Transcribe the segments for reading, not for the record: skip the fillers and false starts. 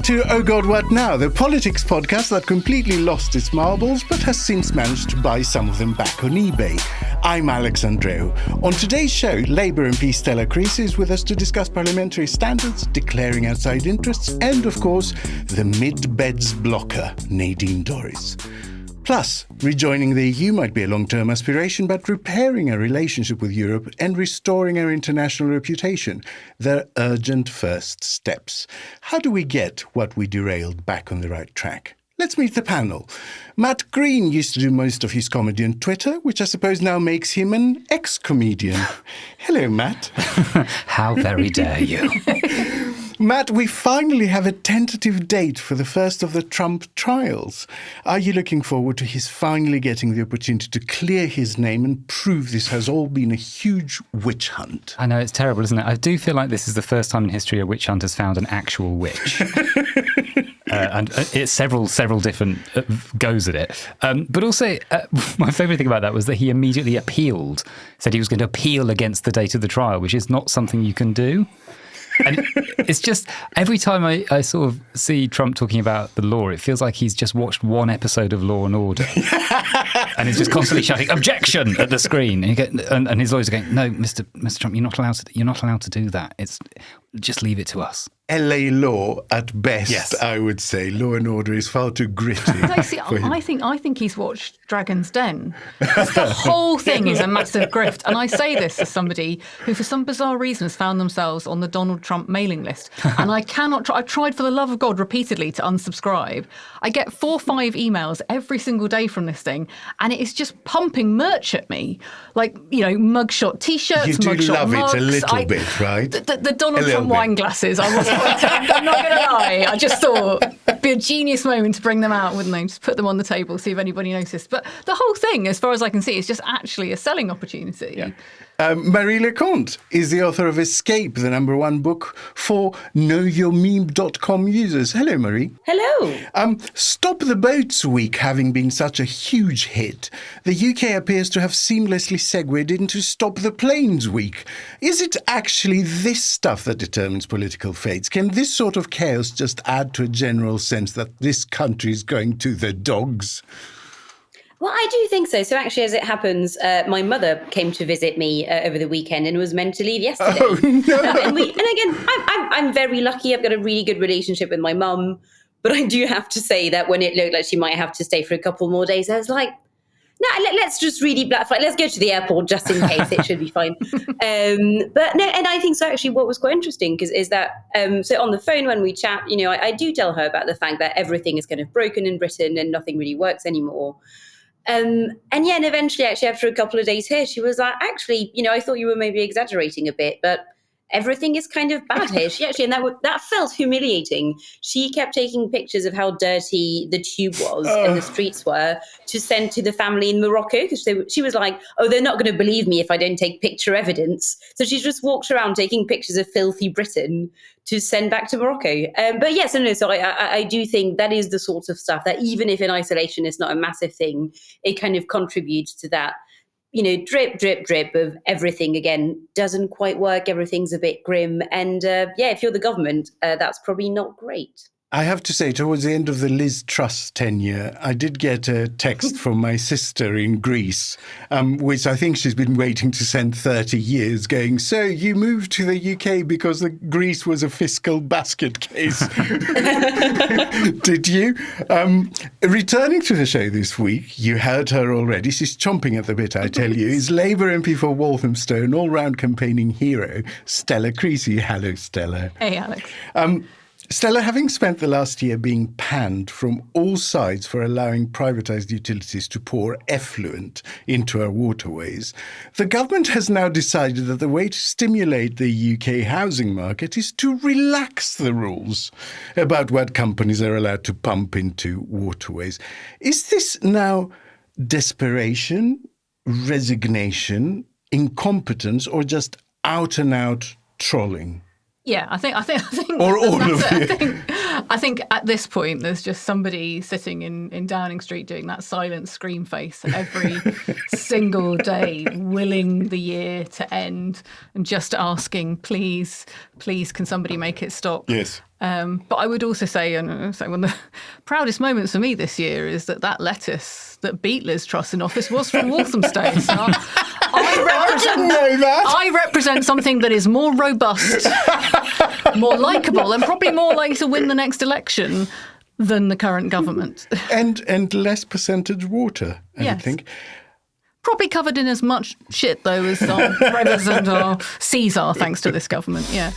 Welcome to Oh God, What Now, the politics podcast that completely lost its marbles but has since managed to buy some of them back on eBay. I'm Alex Andreu. On today's show, Labour MP Stella Creasy is with us to discuss parliamentary standards, declaring outside interests, and, of course, the mid-beds blocker, Nadine Dorries. Plus, rejoining the EU might be a long-term aspiration, but repairing our relationship with Europe and restoring our international reputation, they're urgent first steps. How do we get what we derailed back on the right track? Let's meet the panel. Matt Green used to do most of his comedy on Twitter, which I suppose now makes him an ex-comedian. Hello, Matt. How very dare you? Matt, we finally have a tentative date for the first of the Trump trials. Are you looking forward to his finally getting the opportunity to clear his name and prove this has all been a huge witch hunt? I know, it's terrible, isn't it? I do feel like this is the first time in history a witch hunt has found an actual witch. And it's several different goes at it. But also, my favourite thing about that was that he immediately appealed, said he was going to appeal against the date of the trial, which is not something you can do. And it's just, every time I sort of see Trump talking about the law, it feels like he's just watched one episode of Law and Order. And he's just constantly shouting, "Objection!" at the screen. And his lawyers are going, "No, Mr. Trump, you're not allowed to do that. Just leave it to us." LA law at best, Yes. I would say. Law and Order is far too gritty. I think he's watched Dragon's Den. The whole thing is a massive grift. And I say this as somebody who, for some bizarre reason, has found themselves on the Donald Trump mailing list. And I cannot I've tried for the love of God repeatedly to unsubscribe. I get 4 or 5 emails every single day from this thing, and it is just pumping merch at me. Like, mugshot T-shirts, You do mugshot love mugs. it a little bit, right? The Donald Trump wine glasses, I'm not going to lie. I just thought it'd be a genius moment to bring them out, wouldn't they? Just put them on the table, see if anybody noticed. But the whole thing, as far as I can see, is just actually a selling opportunity. Yeah. Marie Leconte is the author of Escape, the #1 book for knowyourmeme.com users. Hello, Marie. Hello. Stop the Boats Week having been such a huge hit, the UK appears to have seamlessly segued into Stop the Planes Week. Is it actually this stuff that determines political fates? Can this sort of chaos just add to a general sense that this country is going to the dogs? Well, I do think so. So actually, as it happens, my mother came to visit me over the weekend and was meant to leave yesterday. Oh, no. And again, I'm very lucky. I've got a really good relationship with my mum. But I do have to say that when it looked like she might have to stay for a couple more days, I was like, no, let's just really black flag. Let's go to the airport just in case. It should be fine. But no, and I think so. Actually, what was quite interesting is that so on the phone when we chat, I do tell her about the fact that everything is kind of broken in Britain and nothing really works anymore. And eventually, actually, after a couple of days here, she was like, actually, I thought you were maybe exaggerating a bit, but everything is kind of bad here. And that felt humiliating. She kept taking pictures of how dirty the tube was and the streets were to send to the family in Morocco, because she was like, oh, they're not going to believe me if I don't take picture evidence. So she just walks around taking pictures of filthy Britain to send back to Morocco. But yes, so I do think that is the sort of stuff that, even if in isolation it's not a massive thing, it kind of contributes to that, drip, drip, drip of everything, again, doesn't quite work. Everything's a bit grim. And if you're the government, that's probably not great. I have to say, towards the end of the Liz Truss tenure, I did get a text from my sister in Greece, which I think she's been waiting to send 30 years, going, so you moved to the UK because Greece was a fiscal basket case. Did you? Returning to the show this week, you heard her already. She's chomping at the bit, I tell you, is Labour MP for Walthamstow, an all-round campaigning hero, Stella Creasy. Hello, Stella. Hey, Alex. Stella, having spent the last year being panned from all sides for allowing privatised utilities to pour effluent into our waterways, the government has now decided that the way to stimulate the UK housing market is to relax the rules about what companies are allowed to pump into waterways. Is this now desperation, resignation, incompetence, or just out-and-out trolling? Yeah, I think or all of it. I think at this point, there's just somebody sitting in Downing Street doing that silent scream face every single day, willing the year to end and just asking, please, can somebody make it stop? Yes. But I would also say, one of the proudest moments for me this year is that lettuce that beat Liz Truss in office was from Walthamstow. So I represent something that is more robust, more likeable, and probably more likely to win the next election than the current government. And less percentage water, I think. Probably covered in as much shit, though, as our rivers and our seas are, thanks to this government, yeah.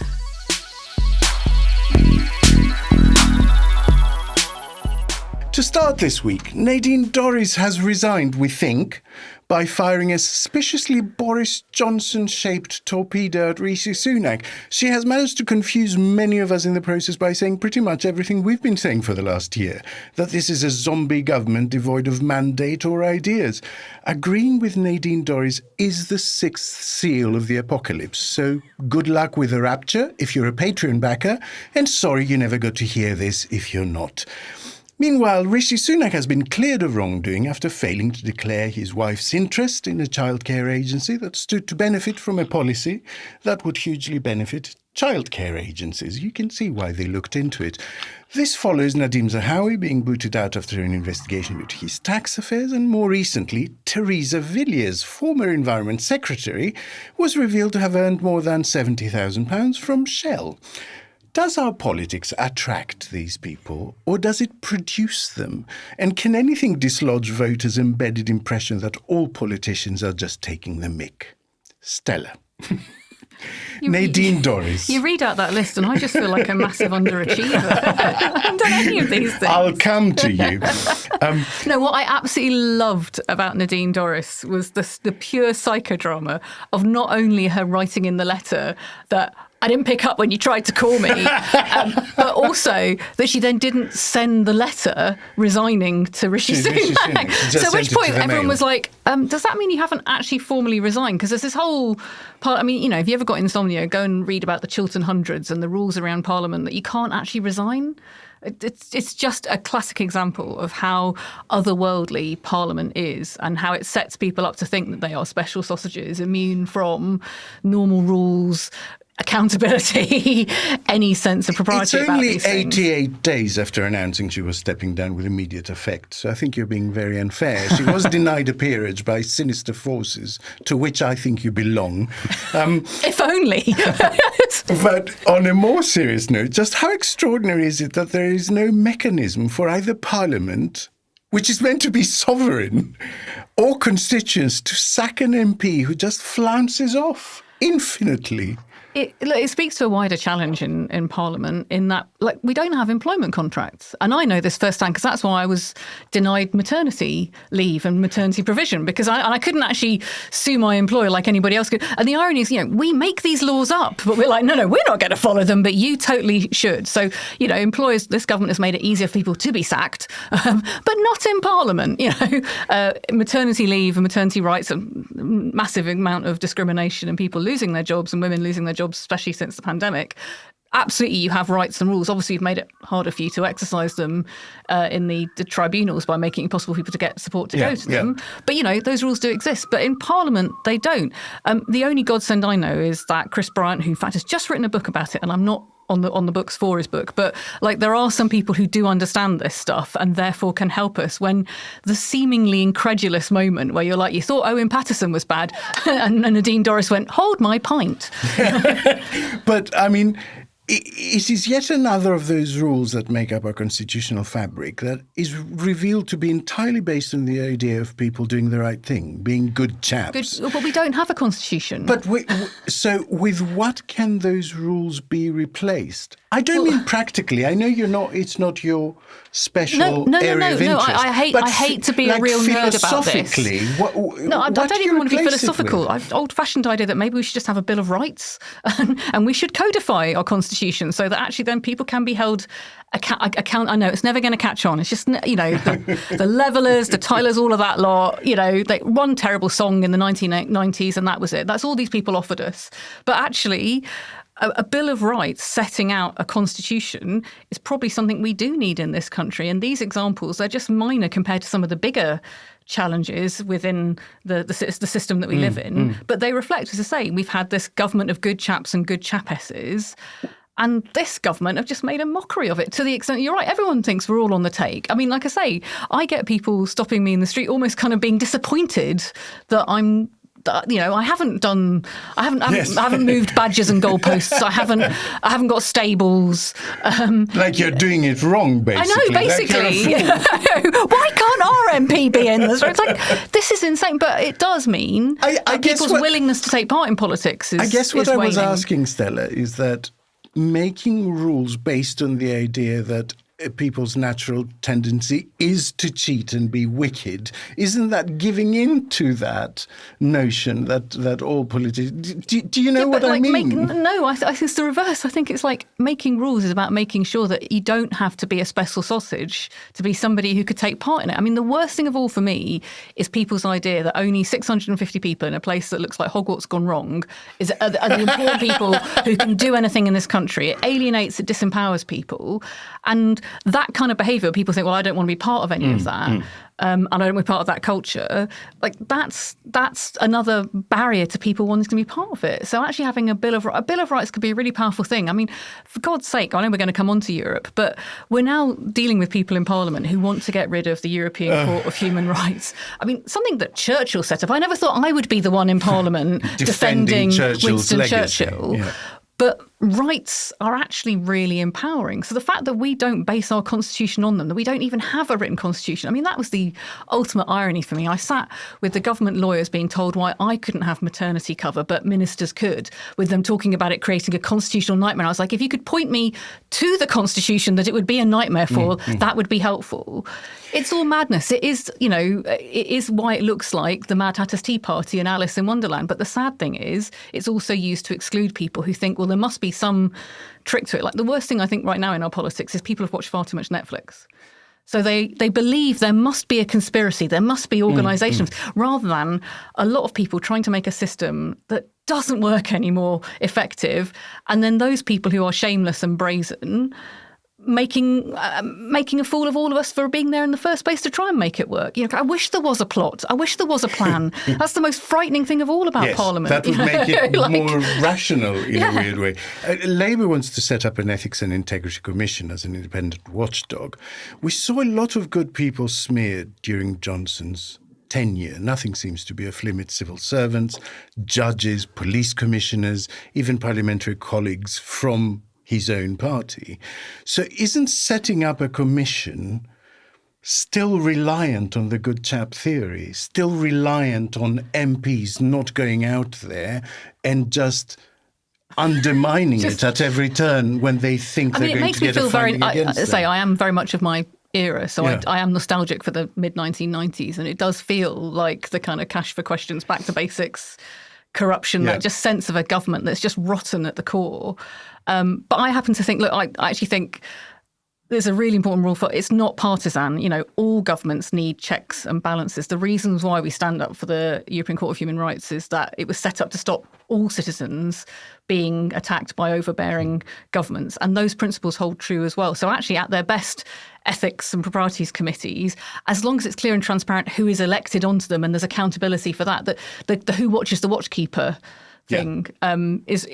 To start this week, Nadine Dorries has resigned, we think, by firing a suspiciously Boris Johnson-shaped torpedo at Rishi Sunak. She has managed to confuse many of us in the process by saying pretty much everything we've been saying for the last year, that this is a zombie government devoid of mandate or ideas. Agreeing with Nadine Dorries is the sixth seal of the apocalypse, so good luck with the rapture if you're a Patreon backer, and sorry you never got to hear this if you're not. Meanwhile, Rishi Sunak has been cleared of wrongdoing after failing to declare his wife's interest in a childcare agency that stood to benefit from a policy that would hugely benefit childcare agencies. You can see why they looked into it. This follows Nadim Zahawi being booted out after an investigation into his tax affairs, and more recently, Theresa Villiers, former Environment Secretary, was revealed to have earned more than £70,000 from Shell. Does our politics attract these people, or does it produce them? And can anything dislodge voters' embedded impression that all politicians are just taking the mick? Stella. Nadine Dorries. You read out that list and I just feel like a massive underachiever. I haven't done any of these things. I'll come to you. No, what I absolutely loved about Nadine Dorries was the pure psychodrama of not only her writing in the letter that I didn't pick up when you tried to call me, but also that she then didn't send the letter resigning to Rishi Sunak. So at which point everyone was like, does that mean you haven't actually formally resigned? Because there's this whole part, I mean, you know, if you ever got insomnia, go and read about the Chiltern Hundreds and the rules around Parliament that you can't actually resign. It's just a classic example of how otherworldly Parliament is and how it sets people up to think that they are special sausages, immune from normal rules, accountability, any sense of propriety about these things. It's only 88 days after announcing she was stepping down with immediate effect, so I think you're being very unfair. She was denied a peerage by sinister forces, to which I think you belong. If only. But on a more serious note, just how extraordinary is it that there is no mechanism for either Parliament, which is meant to be sovereign, or constituents to sack an MP who just flounces off infinitely? It speaks to a wider challenge in Parliament in that, like, we don't have employment contracts. And I know this firsthand because that's why I was denied maternity leave and maternity provision, because I couldn't actually sue my employer like anybody else could. And the irony is, you know, we make these laws up, but we're like, no, we're not going to follow them, but you totally should. So, you know, employers, this government has made it easier for people to be sacked, but not in Parliament. You know, maternity leave and maternity rights, a massive amount of discrimination and people losing their jobs and women losing their jobs, especially since the pandemic. Absolutely, you have rights and rules. Obviously, you've made it harder for you to exercise them in the tribunals by making it possible for people to get support to go to them. But, you know, those rules do exist. But in Parliament, they don't. The only godsend I know is that Chris Bryant, who in fact has just written a book about it, and I'm not on the books for his book, but like there are some people who do understand this stuff and therefore can help us when the seemingly incredulous moment where you're like, you thought Owen Paterson was bad, and Nadine Dorries went, hold my pint. But I mean, it is yet another of those rules that make up our constitutional fabric that is revealed to be entirely based on the idea of people doing the right thing, being good chaps. But we don't have a constitution. But so with what can those rules be replaced? I don't mean practically. I know it's not your special area of interest. I hate to be a real nerd about this. I don't even want to be philosophical. Old-fashioned idea that maybe we should just have a Bill of Rights and we should codify our constitution so that actually then people can be held account. I know it's never going to catch on. It's just, you know, the Levellers, the Tylers, all of that lot, you know, they one terrible song in the 1990s and that was it. That's all these people offered us. But actually, a Bill of Rights setting out a constitution is probably something we do need in this country. And these examples are just minor compared to some of the bigger challenges within the system that we live in. But they reflect, as I say, we've had this government of good chaps and good chapesses. And this government have just made a mockery of it to the extent, you're right, everyone thinks we're all on the take. I mean, like I say, I get people stopping me in the street almost kind of being disappointed that I haven't moved badges and goalposts. I haven't got stables. Like you're doing it wrong, basically. I know, basically. Why can't our MP be in this? It's like, this is insane. But it does mean that people's willingness to take part in politics is I guess what I was waning. asking, Stella, is that making rules based on the idea that people's natural tendency is to cheat and be wicked, isn't that giving in to that notion that all politics... Do you know what I mean? No, I think it's the reverse. I think it's like making rules is about making sure that you don't have to be a special sausage to be somebody who could take part in it. I mean, the worst thing of all for me is people's idea that only 650 people in a place that looks like Hogwarts gone wrong are the important people who can do anything in this country. It alienates, it disempowers people. And that kind of behaviour, people think, well, I don't want to be part of any of that. And I don't want to be part of that culture. Like that's another barrier to people wanting to be part of it. So actually having a Bill of Rights could be a really powerful thing. I mean, for God's sake, I know we're going to come on to Europe, but we're now dealing with people in Parliament who want to get rid of the European Court of Human Rights. I mean, something that Churchill set up. I never thought I would be the one in Parliament defending Winston Churchill. Yeah. But rights are actually really empowering. So the fact that we don't base our constitution on them, that we don't even have a written constitution, I mean, that was the ultimate irony for me. I sat with the government lawyers being told why I couldn't have maternity cover, but ministers could, with them talking about it creating a constitutional nightmare. I was like, if you could point me to the constitution that it would be a nightmare for, that would be helpful. It's all madness. It is, it is why it looks like the Mad Hatter's Tea Party and Alice in Wonderland. But the sad thing is, it's also used to exclude people who think, well, there must be some trick to it. Like the worst thing I think right now in our politics is people have watched far too much Netflix. So they believe there must be a conspiracy, there must be organisations, rather than a lot of people trying to make a system that doesn't work anymore effective. And then those people who are shameless and brazen making a fool of all of us for being there in the first place to try and make it work. I wish there was a plot. I wish there was a plan. That's the most frightening thing of all about Parliament. That would make it more rational in a weird way. Labour wants to set up an Ethics and Integrity Commission as an independent watchdog. We saw a lot of good people smeared during Johnson's tenure. Nothing seems to be off limits. Civil servants, judges, police commissioners, even parliamentary colleagues from his own party. So isn't setting up a commission still reliant on the good chap theory, still reliant on MPs not going out there and just undermining it at every turn when they think they're going to get a finding against them? I am very much of my era, so I am nostalgic for the mid-1990s, and it does feel like the kind of cash for questions, back to basics corruption, that just sense of a government that's just rotten at the core. But I happen to think, I actually think there's a really important rule for it's not partisan. All governments need checks and balances. The reasons why we stand up for the European Court of Human Rights is that it was set up to stop all citizens being attacked by overbearing governments. And those principles hold true as well. So actually, at their best, ethics and proprieties committees, as long as it's clear and transparent who is elected onto them and there's accountability for that, the who watches the watchkeeper thing is...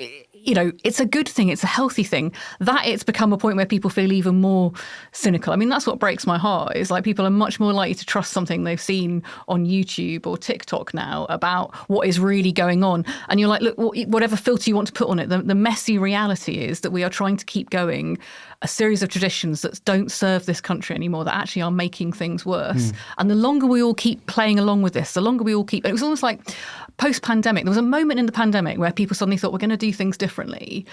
it's a good thing. It's a healthy thing. That it's become a point where people feel even more cynical. I mean, that's what breaks my heart, is like people are much more likely to trust something they've seen on YouTube or TikTok now about what is really going on. And you're like, look, whatever filter you want to put on it, the messy reality is that we are trying to keep going a series of traditions that don't serve this country anymore, that actually are making things worse. And the longer we all keep playing along with this, the longer we all keep... It was almost like post-pandemic. There was a moment in the pandemic where people suddenly thought, we're going to do things differently.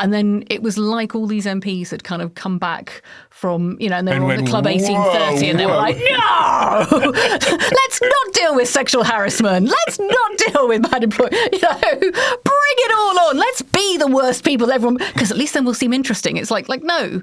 And then it was like all these MPs had kind of come back from, and they were on the Club 1830 and they were like, no, let's not deal with sexual harassment. Let's not deal with bad employment. Bring it all on. Let's be the worst people everyone, because at least then we'll seem interesting. It's like no,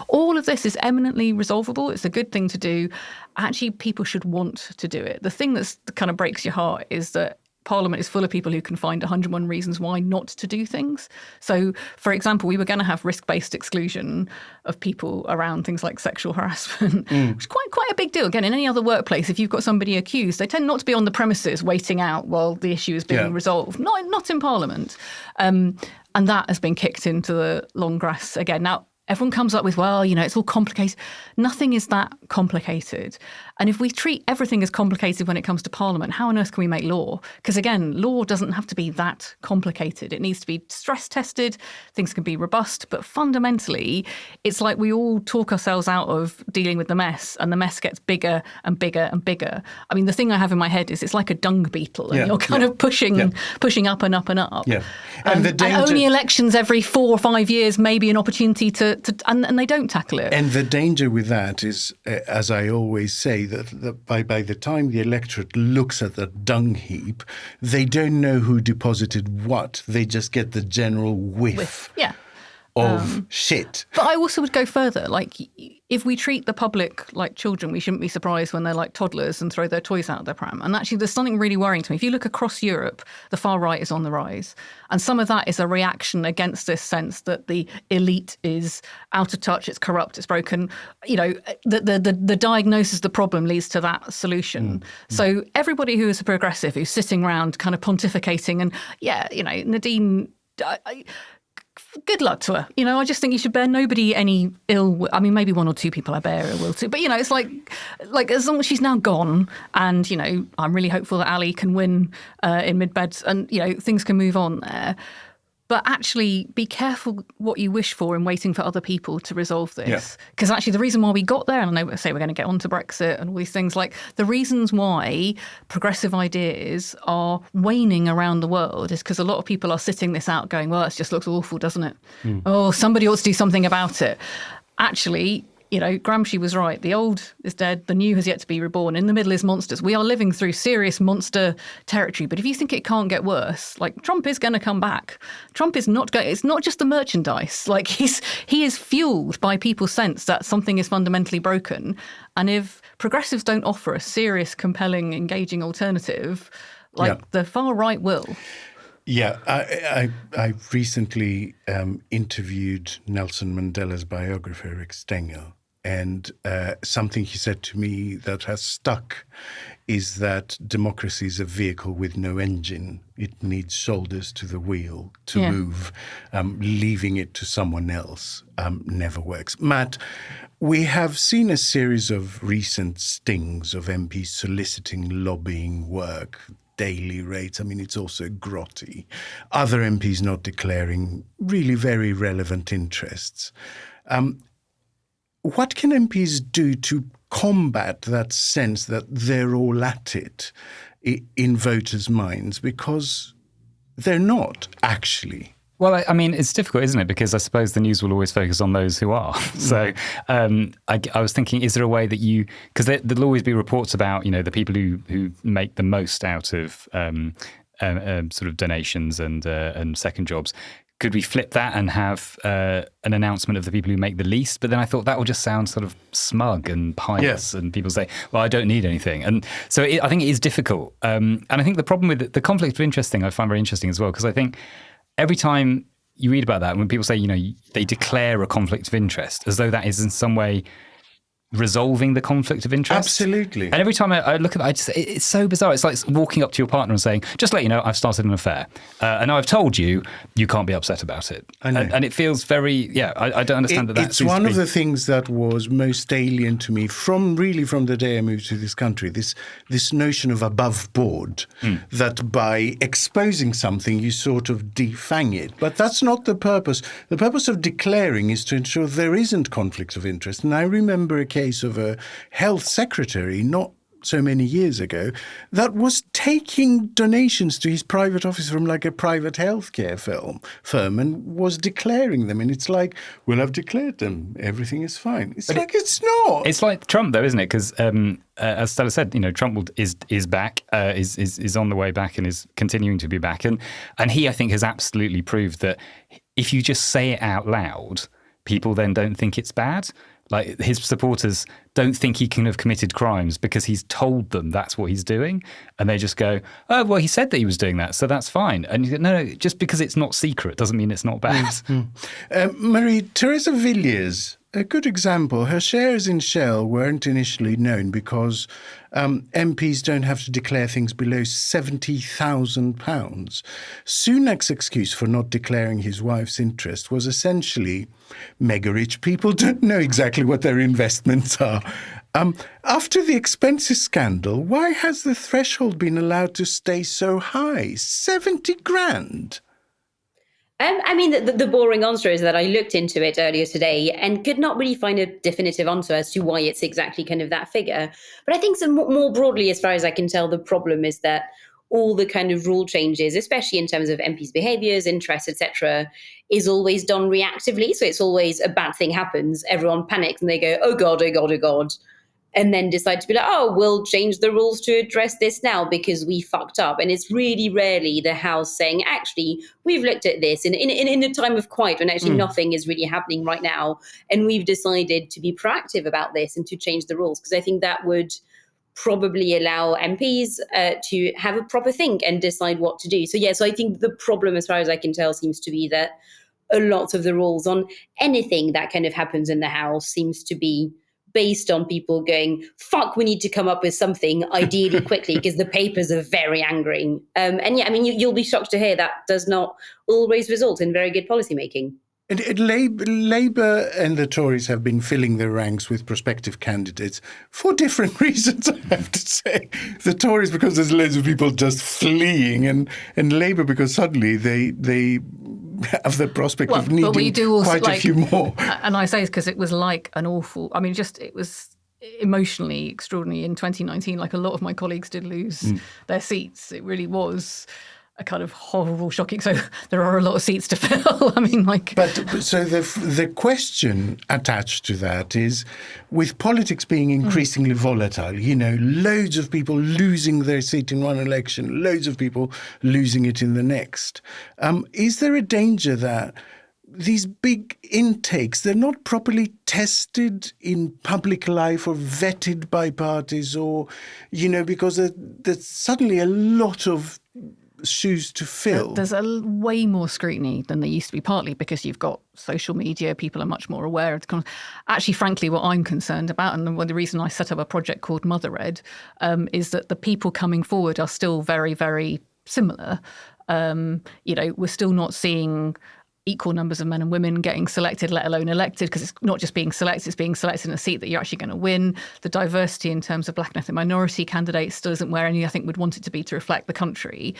all of this is eminently resolvable. It's a good thing to do. Actually, people should want to do it. The thing that kind of breaks your heart is that Parliament is full of people who can find 101 reasons why not to do things. So, for example, we were going to have risk-based exclusion of people around things like sexual harassment, which is quite a big deal. Again, in any other workplace, if you've got somebody accused, they tend not to be on the premises waiting out while the issue is being resolved. Not in Parliament. And that has been kicked into the long grass again. Now, everyone comes up with, well, it's all complicated. Nothing is that complicated. And if we treat everything as complicated when it comes to Parliament, how on earth can we make law? Because again, law doesn't have to be that complicated. It needs to be stress tested. Things can be robust. But fundamentally, it's like we all talk ourselves out of dealing with the mess, and the mess gets bigger and bigger and bigger. I mean, the thing I have in my head is it's like a dung beetle, and you're kind of pushing up and up and up. Yeah. And the danger... and only elections every 4 or 5 years may be an opportunity and they don't tackle it. And the danger with that is, as I always say, that by the time the electorate looks at the dung heap, they don't know who deposited what. They just get the general whiff. Of shit. But I also would go further. Like, if we treat the public like children, we shouldn't be surprised when they're like toddlers and throw their toys out of their pram. And actually, there's something really worrying to me. If you look across Europe, the far right is on the rise. And some of that is a reaction against this sense that the elite is out of touch, it's corrupt, it's broken. The diagnosis of the problem leads to that solution. So everybody who is a progressive, who's sitting around kind of pontificating and, Nadine... good luck to her. I just think you should bear nobody any ill. I mean, maybe 1 or 2 people I bear ill will to. But, it's like as long as she's now gone and, I'm really hopeful that Ali can win in mid-beds and, things can move on there. But actually be careful what you wish for in waiting for other people to resolve this. Because actually the reason why we got there, and I say we're going to get on to Brexit and all these things, like the reasons why progressive ideas are waning around the world is because a lot of people are sitting this out going, well, it just looks awful, doesn't it? Oh, somebody ought to do something about it. Actually, Gramsci was right. The old is dead. The new has yet to be reborn. In the middle is monsters. We are living through serious monster territory. But if you think it can't get worse, like Trump is going to come back. Trump is not going. It's not just the merchandise. Like he is fueled by people's sense that something is fundamentally broken. And if progressives don't offer a serious, compelling, engaging alternative, the far right will. Yeah, I recently interviewed Nelson Mandela's biographer, Rick Stengel, and something he said to me that has stuck is that democracy is a vehicle with no engine. It needs shoulders to the wheel to move. Leaving it to someone else never works. Matt, we have seen a series of recent stings of MPs soliciting lobbying work, daily rates. I mean, it's also grotty. Other MPs not declaring really very relevant interests. What can MPs do to combat that sense that they're all at it in voters' minds? Because they're not, actually. Well, I mean, it's difficult, isn't it? Because I suppose the news will always focus on those who are. So I was thinking, is there a way that because there'll always be reports about, the people who make the most out of sort of donations and second jobs. Could we flip that and have an announcement of the people who make the least? But then I thought that would just sound sort of smug and pious, and people say, well, I don't need anything. And so I think it is difficult. And I think the problem with the conflict of interest thing I find very interesting as well, because I think every time you read about that, when people say, they declare a conflict of interest, as though that is in some way resolving the conflict of interest. Absolutely. And every time I look at that, it's so bizarre. It's like walking up to your partner and saying, just let you know, I've started an affair. And I've told you, you can't be upset about it. I know. And it feels very, I don't understand that. It's one of the things that was most alien to me from the day I moved to this country, this notion of above board, that by exposing something, you sort of defang it. But that's not the purpose. The purpose of declaring is to ensure there isn't conflict of interest. And I remember a case of a health secretary not so many years ago that was taking donations to his private office from like a private healthcare firm and was declaring them. And it's like, well, I've declared them. Everything is fine. It's it's not. It's like Trump, though, isn't it? Because as Stella said, Trump is back, is on the way back and is continuing to be back. And he, I think, has absolutely proved that if you just say it out loud, people then don't think it's bad. Like, his supporters don't think he can have committed crimes because he's told them that's what he's doing. And they just go, oh, well, he said that he was doing that, so that's fine. And you go, no, just because it's not secret doesn't mean it's not bad. Marie, Teresa Villiers, a good example. Her shares in Shell weren't initially known because MPs don't have to declare things below £70,000. Sunak's excuse for not declaring his wife's interest was essentially mega-rich people don't know exactly what their investments are. After the expenses scandal, why has the threshold been allowed to stay so high? 70 grand? I mean, the boring answer is that I looked into it earlier today and could not really find a definitive answer as to why it's exactly kind of that figure. But I think more broadly, as far as I can tell, the problem is that all the kind of rule changes, especially in terms of MPs' behaviours, interests, etc., is always done reactively. So it's always a bad thing happens, everyone panics and they go, oh God, oh God, oh God. And then decide to be like, oh, we'll change the rules to address this now because we fucked up. And it's really rarely the House saying, actually, we've looked at this in a time of quiet when actually nothing is really happening right now. And we've decided to be proactive about this and to change the rules. Because I think that would probably allow MPs to have a proper think and decide what to do. So, yeah, so I think the problem, as far as I can tell, seems to be that a lot of the rules on anything that kind of happens in the House seems to be based on people going, fuck, we need to come up with something ideally quickly because the papers are very angry. And yeah, I mean, you'll be shocked to hear that does not always result in very good policymaking. Labour and the Tories have been filling their ranks with prospective candidates for different reasons, I have to say. The Tories because there's loads of people just fleeing, and Labour because suddenly they have the prospect of needing quite a few more. And I say this because it was like an awful, I mean, just it was emotionally extraordinary in 2019. Like a lot of my colleagues did lose their seats. It really was a kind of horrible, shocking. So there are a lot of seats to fill. I mean, like. But so the question attached to that is, with politics being increasingly volatile, you know, loads of people losing their seat in one election, loads of people losing it in the next. Is there a danger that these big intakes, they're not properly tested in public life or vetted by parties, or, you know, because there's suddenly a lot of shoes to fill? There's way more scrutiny than there used to be, partly because you've got social media, people are much more aware of the actually, frankly, what I'm concerned about, and the reason I set up a project called Motherred, is that the people coming forward are still very, very similar. You know, we're still not seeing equal numbers of men and women getting selected, let alone elected, because it's not just being selected, it's being selected in a seat that you're actually going to win. The diversity in terms of black and ethnic minority candidates still isn't where any, I think, would want it to be to reflect the country.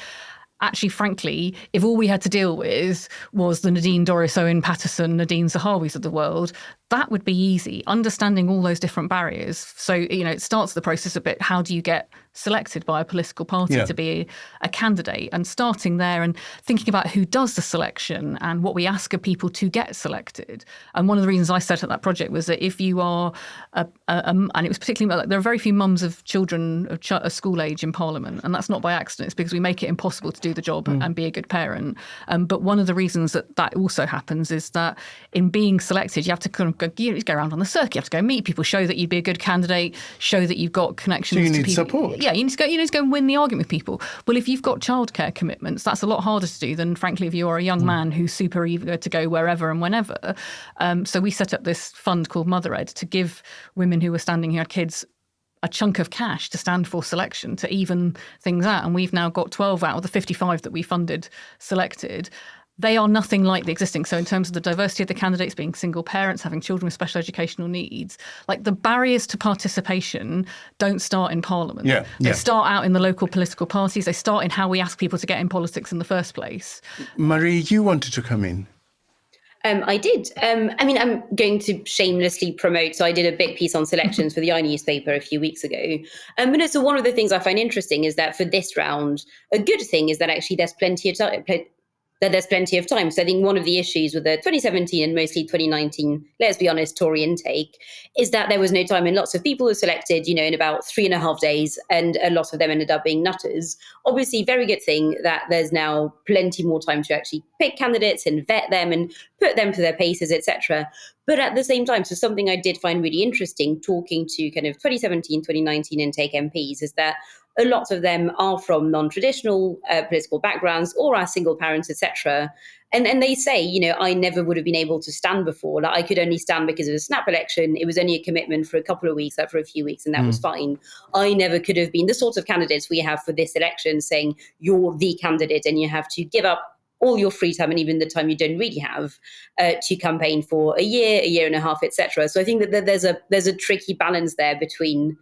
Actually, frankly, if all we had to deal with was the Nadine Dorries, Owen Patterson, Nadine Zahawis of the world, that would be easy. Understanding all those different barriers. So, you know, it starts the process a bit. How do you get selected by a political party to be a candidate? And starting there and thinking about who does the selection and what we ask of people to get selected. And one of the reasons I set up that project was that if you are, and it was particularly, like, there are very few mums of children of school age in Parliament, and that's not by accident. It's because we make it impossible to do the job and be a good parent. But one of the reasons that also happens is that in being selected, you have to kind of go around on the circuit. You have to go meet people, show that you'd be a good candidate, show that you've got connections. So you need to people. Support. Yeah, you need to go and win the argument with people. Well, if you've got childcare commitments, that's a lot harder to do than, frankly, if you're a young man who's super eager to go wherever and whenever. So we set up this fund called Motherred to give women who were standing here, kids, a chunk of cash to stand for selection, to even things out. And we've now got 12 out of the 55 that we funded selected. They are nothing like the existing. So in terms of the diversity of the candidates, being single parents, having children with special educational needs, like the barriers to participation don't start in Parliament. They start out in the local political parties. They start in how we ask people to get in politics in the first place. Marie, you wanted to come in. I did. I mean, I'm going to shamelessly promote. So I did a big piece on selections for the iNewspaper a few weeks ago. So one of the things I find interesting is that for this round, a good thing is that actually there's plenty of time. that there's plenty of time. So I think one of the issues with the 2017 and mostly 2019, let's be honest, Tory intake, is that there was no time, and lots of people were selected, in about 3.5 days, and a lot of them ended up being nutters. Obviously, very good thing that there's now plenty more time to actually pick candidates and vet them and put them through their paces, etc. But at the same time, so something I did find really interesting talking to kind of 2017, 2019 intake MPs is that a lot of them are from non-traditional political backgrounds or are single parents, etc. And they say, I never would have been able to stand before. Like, I could only stand because of a snap election. It was only a commitment for a couple of weeks, for a few weeks, and that was fine. I never could have been the sort of candidates we have for this election saying you're the candidate and you have to give up all your free time and even the time you don't really have to campaign for a year and a half, etc. So I think that there's a tricky balance there between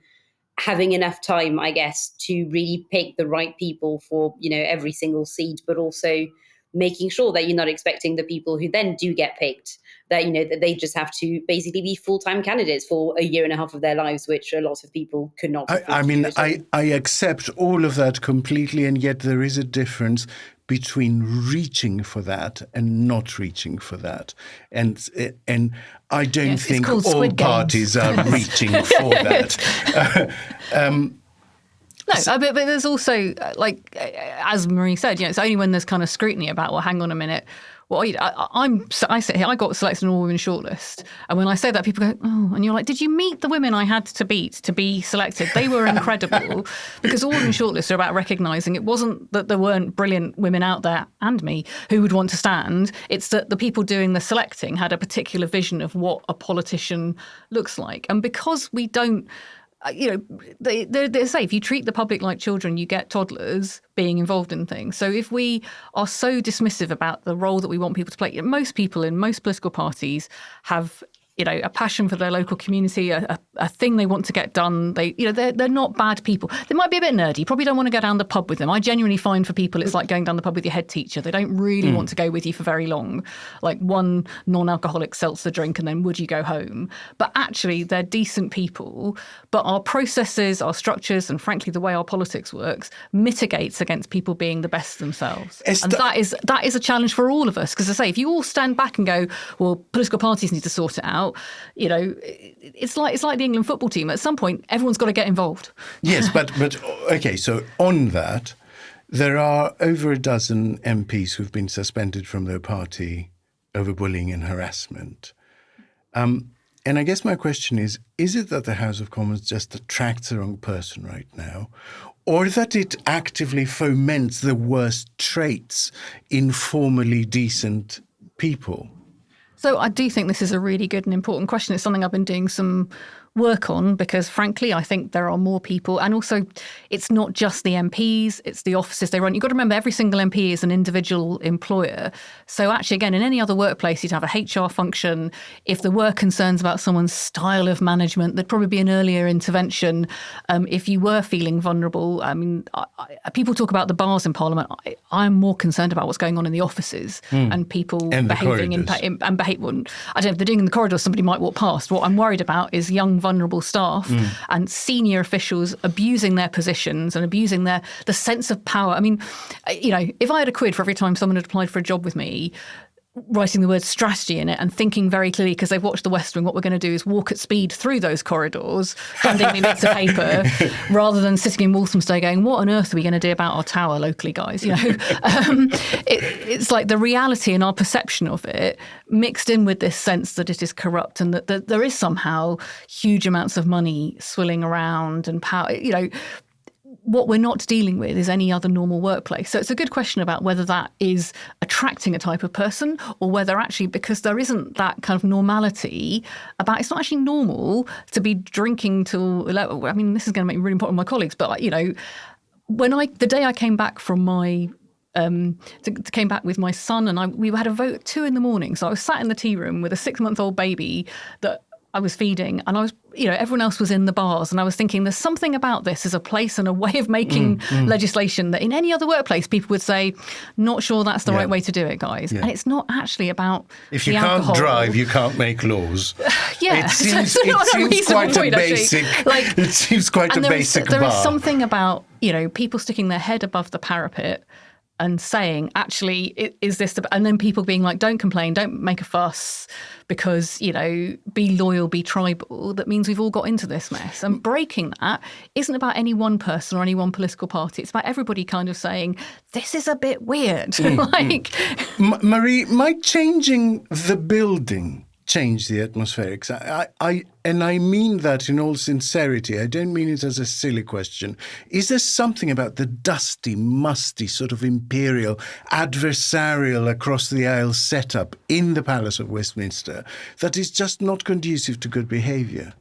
having enough time, I guess, to really pick the right people for, every single seat, but also making sure that you're not expecting the people who then do get picked, that, that they just have to basically be full-time candidates for a year and a half of their lives, which a lot of people could not. I accept all of that completely, and yet there is a difference between reaching for that and not reaching for that. And I don't think all parties are reaching for that. No, but there's also, as Marie said, it's only when there's kind of scrutiny about, well, hang on a minute. Well, I sit here, I got selected on an all-women shortlist. And when I say that, people go, oh, and you're like, did you meet the women I had to beat to be selected? They were incredible. Because all-women shortlists are about recognising it wasn't that there weren't brilliant women out there, and me, who would want to stand. It's that the people doing the selecting had a particular vision of what a politician looks like. And because we don't, they say if you treat the public like children, you get toddlers being involved in things. So if we are so dismissive about the role that we want people to play, most people in most political parties have a passion for their local community, a thing they want to get done. They're not bad people. They might be a bit nerdy. You probably don't want to go down the pub with them. I genuinely find for people it's like going down the pub with your head teacher. They don't really want to go with you for very long. Like one non-alcoholic seltzer drink and then would you go home? But actually they're decent people. But our processes, our structures, and frankly the way our politics works mitigates against people being the best themselves. And that is a challenge for all of us. Because I say, if you all stand back and go, well, political parties need to sort it out, it's like the England football team. At some point, everyone's got to get involved. Yes, but okay. So on that, there are over a dozen MPs who've been suspended from their party over bullying and harassment. And I guess my question is it that the House of Commons just attracts the wrong person right now, or that it actively foments the worst traits in formerly decent people? So I do think this is a really good and important question. It's something I've been doing some work on because, frankly, I think there are more people. And also, it's not just the MPs, it's the offices they run. You've got to remember every single MP is an individual employer. So actually, again, in any other workplace, you'd have a HR function. If there were concerns about someone's style of management, there'd probably be an earlier intervention. If you were feeling vulnerable, people talk about the bars in Parliament. I'm more concerned about what's going on in the offices and people behaving and behave. I don't know if they're doing in the corridor, somebody might walk past. What I'm worried about is young vulnerable staff and senior officials abusing their positions and abusing the sense of power. I mean, if I had a quid for every time someone had applied for a job with me, writing the word strategy in it and thinking very clearly, because they've watched The West Wing, what we're going to do is walk at speed through those corridors, handing me bits of paper, rather than sitting in Walthamstow going, what on earth are we going to do about our tower locally, guys? It's like the reality and our perception of it mixed in with this sense that it is corrupt and that there is somehow huge amounts of money swilling around and power, what we're not dealing with is any other normal workplace. So it's a good question about whether that is attracting a type of person or whether actually, because there isn't that kind of normality about, it's not actually normal to be drinking till 11. I mean, this is going to make me really important with my colleagues, but the day I came back from my came back with my son and we had a vote at 2 a.m. So I was sat in the tea room with a 6-month-old baby that I was feeding, and I was, everyone else was in the bars, and I was thinking there's something about this as a place and a way of making legislation that in any other workplace people would say, not sure that's the right way to do it, guys. And it's not actually about if you can't drive, you can't make laws. It seems quite a basic. It seems quite a basic bar. There is something about people sticking their head above the parapet and saying, actually, is this the... And then people being like, don't complain, don't make a fuss, because, be loyal, be tribal. That means we've all got into this mess. And breaking that isn't about any one person or any one political party. It's about everybody kind of saying, this is a bit weird. Marie, might changing the building change the atmospherics? I mean that in all sincerity. I don't mean it as a silly question. Is there something about the dusty, musty, sort of imperial, adversarial across the aisle setup in the Palace of Westminster that is just not conducive to good behaviour?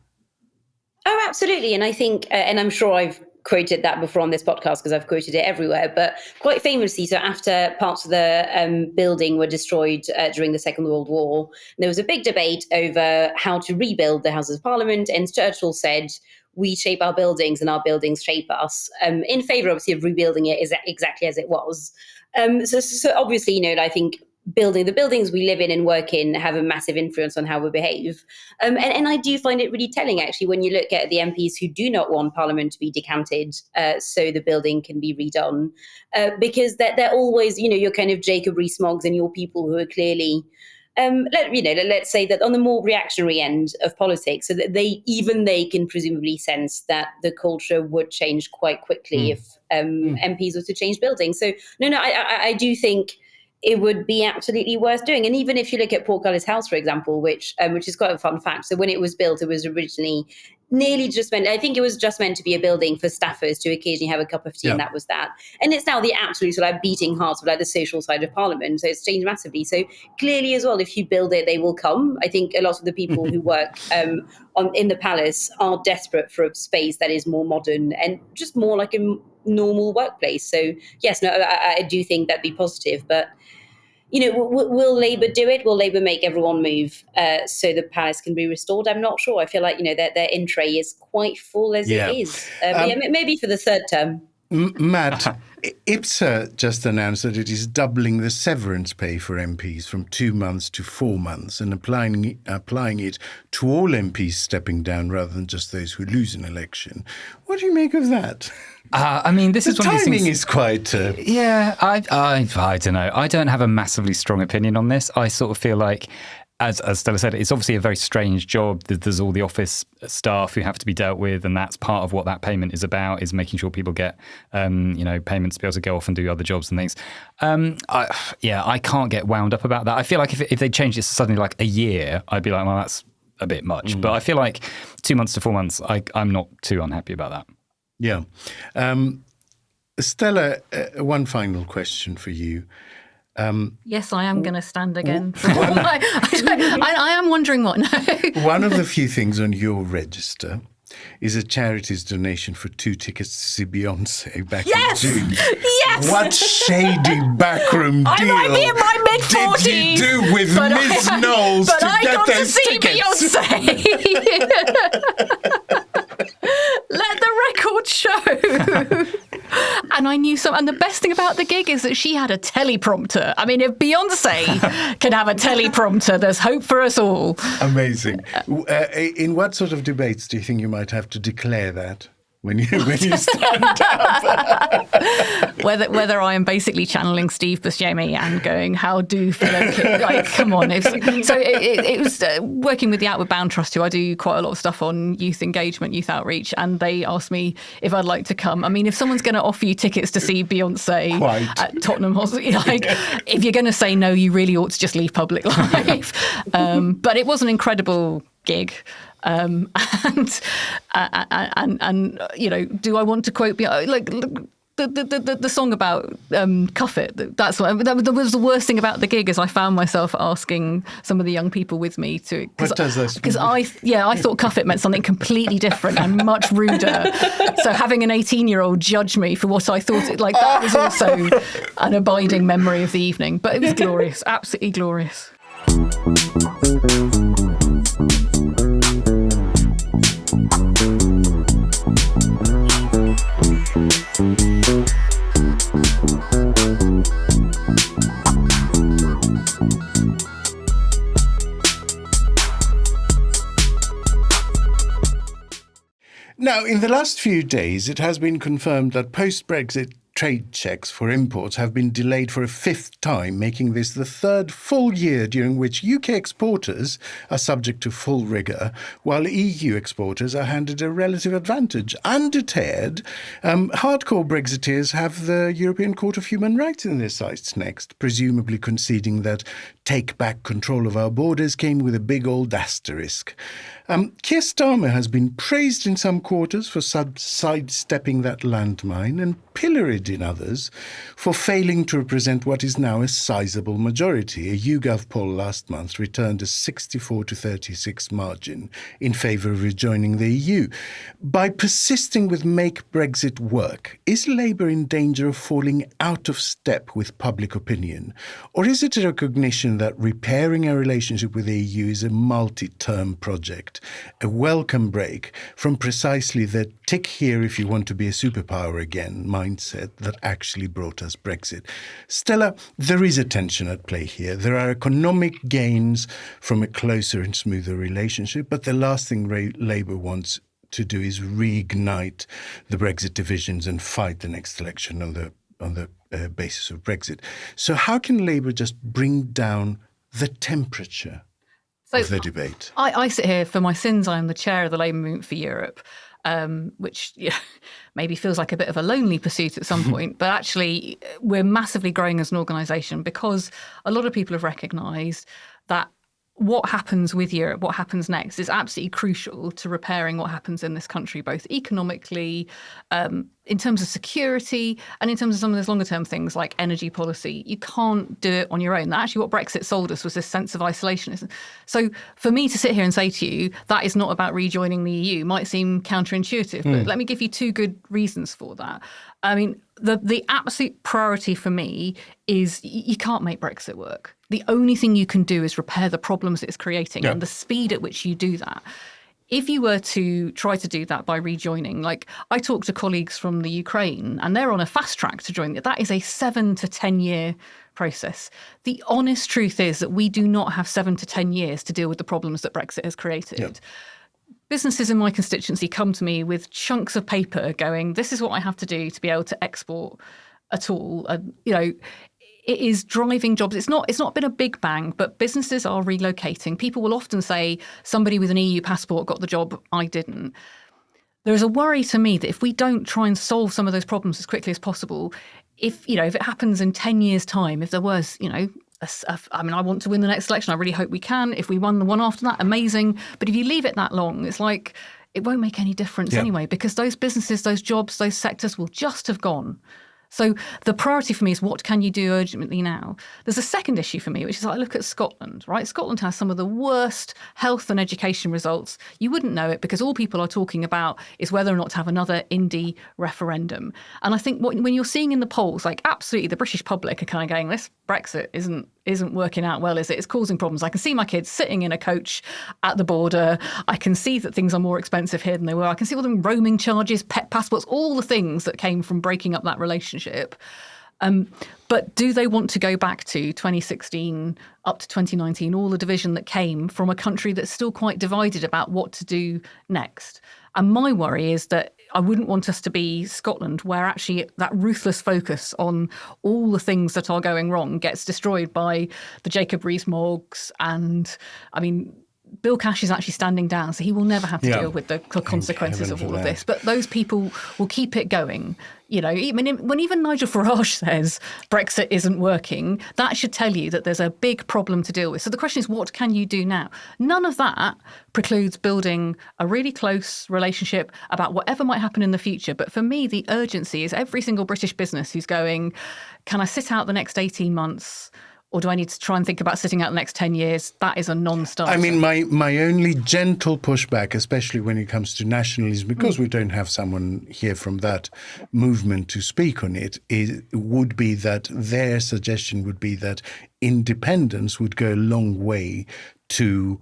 Oh, absolutely. And I think, and I'm sure I've quoted that before on this podcast because I've quoted it everywhere, but quite famously, so after parts of the building were destroyed during the Second World War, there was a big debate over how to rebuild the Houses of Parliament, and Churchill said, we shape our buildings and our buildings shape us, in favour, obviously, of rebuilding it exactly as it was. So obviously, I think the buildings we live in and work in have a massive influence on how we behave. And I do find it really telling, actually, when you look at the MPs who do not want Parliament to be decanted so the building can be redone, because they're always, your kind of Jacob Rees-Moggs and your people who are clearly, let's say that on the more reactionary end of politics, so that they can presumably sense that the culture would change quite quickly if MPs were to change buildings. So, I do think it would be absolutely worth doing. And even if you look at Portcullis House, for example, which is quite a fun fact. So when it was built, it was originally nearly just meant to be a building for staffers to occasionally have a cup of tea, and that was that. And it's now the absolute sort of beating heart of the social side of Parliament. So it's changed massively. So clearly as well, if you build it, they will come. I think a lot of the people who work in the palace are desperate for a space that is more modern and just more like a normal workplace. So yes, I do think that'd be positive, but will Labour do it? Will Labour make everyone move so the palace can be restored? I'm not sure. I feel like their in tray is quite full as it is. Maybe for the third term. Matt, IPSA just announced that it is doubling the severance pay for MPs from 2 months to 4 months and applying it to all MPs stepping down rather than just those who lose an election. What do you make of that? This is one of these things. The timing is quite... Yeah, I don't know. I don't have a massively strong opinion on this. I sort of feel like, as Stella said, it's obviously a very strange job. There's all the office staff who have to be dealt with, and that's part of what that payment is about, is making sure people get, payments to be able to go off and do other jobs and things. I can't get wound up about that. I feel like if they changed it to suddenly like a year, I'd be like, well, that's a bit much. But I feel like 2 months to 4 months, I'm not too unhappy about that. Yeah. Stella, one final question for you. Yes, I am going to stand again. I am wondering what. No. One of the few things on your register is a charity's donation for 2 tickets to see Beyonce back in June. Yes! What shady backroom deal I might be in my mid-40s. did you do with Ms. Knowles to get those tickets? But I got to see Beyonce. Let the record show. And I knew some. And the best thing about the gig is that she had a teleprompter. I mean, if Beyonce can have a teleprompter, there's hope for us all. Amazing. In what sort of debates do you think you might have to declare that when you stand up? Whether I am basically channeling Steve Buscemi and going, how do fellow kids, like, come on. It was working with the Outward Bound Trust, who I do quite a lot of stuff on youth engagement, youth outreach, and they asked me if I'd like to come. I mean, if someone's going to offer you tickets to see Beyonce at Tottenham Hospital, if you're going to say no, you really ought to just leave public life. But it was an incredible gig. Do I want to quote the song about Cuff It? That's what that was the worst thing about the gig, is I found myself asking some of the young people with me to, because I thought Cuff It meant something completely different and much ruder. So having an 18-year-old judge me for what I thought, that was also an abiding memory of the evening. But it was glorious, absolutely glorious. Now, in the last few days, it has been confirmed that post-Brexit trade checks for imports have been delayed for a fifth time, making this the third full year during which UK exporters are subject to full rigour, while EU exporters are handed a relative advantage. Undeterred, hardcore Brexiteers have the European Court of Human Rights in their sights next, presumably conceding that take back control of our borders came with a big old asterisk. Keir Starmer has been praised in some quarters for sidestepping that landmine and pilloried in others for failing to represent what is now a sizable majority. A YouGov poll last month returned a 64 to 36 margin in favour of rejoining the EU. By persisting with Make Brexit Work, is Labour in danger of falling out of step with public opinion? Or is it a recognition that repairing our relationship with the EU is a multi-term project, a welcome break from precisely the tick here if you want to be a superpower again mindset that actually brought us Brexit? Stella, there is a tension at play here. There are economic gains from a closer and smoother relationship, but the last thing Labour wants to do is reignite the Brexit divisions and fight the next election on the basis of Brexit. So how can Labour just bring down the temperature of the debate? I sit here, for my sins, I am the chair of the Labour Movement for Europe, which maybe feels like a bit of a lonely pursuit at some point. But actually, we're massively growing as an organisation because a lot of people have recognised that what happens with Europe, what happens next, is absolutely crucial to repairing what happens in this country, both economically, in terms of security, and in terms of some of those longer term things like energy policy. You can't do it on your own. Actually, what Brexit sold us was this sense of isolationism. So for me to sit here and say to you, that is not about rejoining the EU, might seem counterintuitive, but let me give you two good reasons for that. I mean, the absolute priority for me is you can't make Brexit work. The only thing you can do is repair the problems it's creating and the speed at which you do that. If you were to try to do that by rejoining, like I talk to colleagues from the Ukraine and they're on a fast track to join. That is a 7 to 10 year process. The honest truth is that we do not have 7 to 10 years to deal with the problems that Brexit has created. Yep. Businesses in my constituency come to me with chunks of paper going, this is what I have to do to be able to export at all. It is driving jobs. It's not been a big bang, but businesses are relocating. People will often say, somebody with an EU passport got the job, I didn't. There is a worry to me that if we don't try and solve some of those problems as quickly as possible, if it happens in 10 years' time, if there was, I want to win the next election. I really hope we can. If we won the one after that, amazing. But if you leave it that long, it's like it won't make any difference anyway, because those businesses, those jobs, those sectors will just have gone. So the priority for me is what can you do urgently now? There's a second issue for me, which is I look at Scotland, right? Scotland has some of the worst health and education results. You wouldn't know it because all people are talking about is whether or not to have another indie referendum. And I think when you're seeing in the polls, like absolutely the British public are kind of going, this Brexit isn't working out well, is it? It's causing problems. I can see my kids sitting in a coach at the border. I can see that things are more expensive here than they were. I can see all the roaming charges, pet passports, all the things that came from breaking up that relationship. But do they want to go back to 2016 up to 2019, all the division that came from a country that's still quite divided about what to do next? And my worry is that I wouldn't want us to be Scotland, where actually that ruthless focus on all the things that are going wrong gets destroyed by the Jacob Rees-Moggs. And I mean, Bill Cash is actually standing down, so he will never have to deal with the consequences of all of this. But those people will keep it going. When even Nigel Farage says Brexit isn't working, that should tell you that there's a big problem to deal with. So the question is, what can you do now? None of that precludes building a really close relationship about whatever might happen in the future. But for me, the urgency is every single British business who's going, can I sit out the next 18 months? Or do I need to try and think about sitting out the next 10 years? That is a non-starter. I mean, my only gentle pushback, especially when it comes to nationalism, because we don't have someone here from that movement to speak on it, would be that their suggestion would be that independence would go a long way to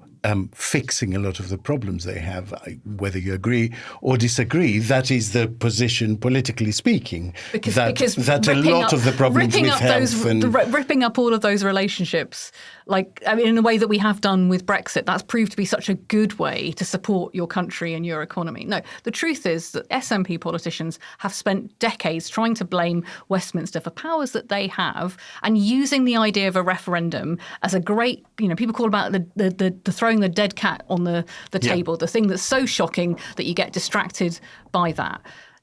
fixing a lot of the problems they have, whether you agree or disagree. That is the position, politically speaking, because a lot of the problems with health ripping up all of those relationships, in the way that we have done with Brexit, that's proved to be such a good way to support your country and your economy. No, the truth is that SNP politicians have spent decades trying to blame Westminster for powers that they have and using the idea of a referendum as a great, people call about the throwing the dead cat on the table, the thing that's so shocking that you get distracted by that.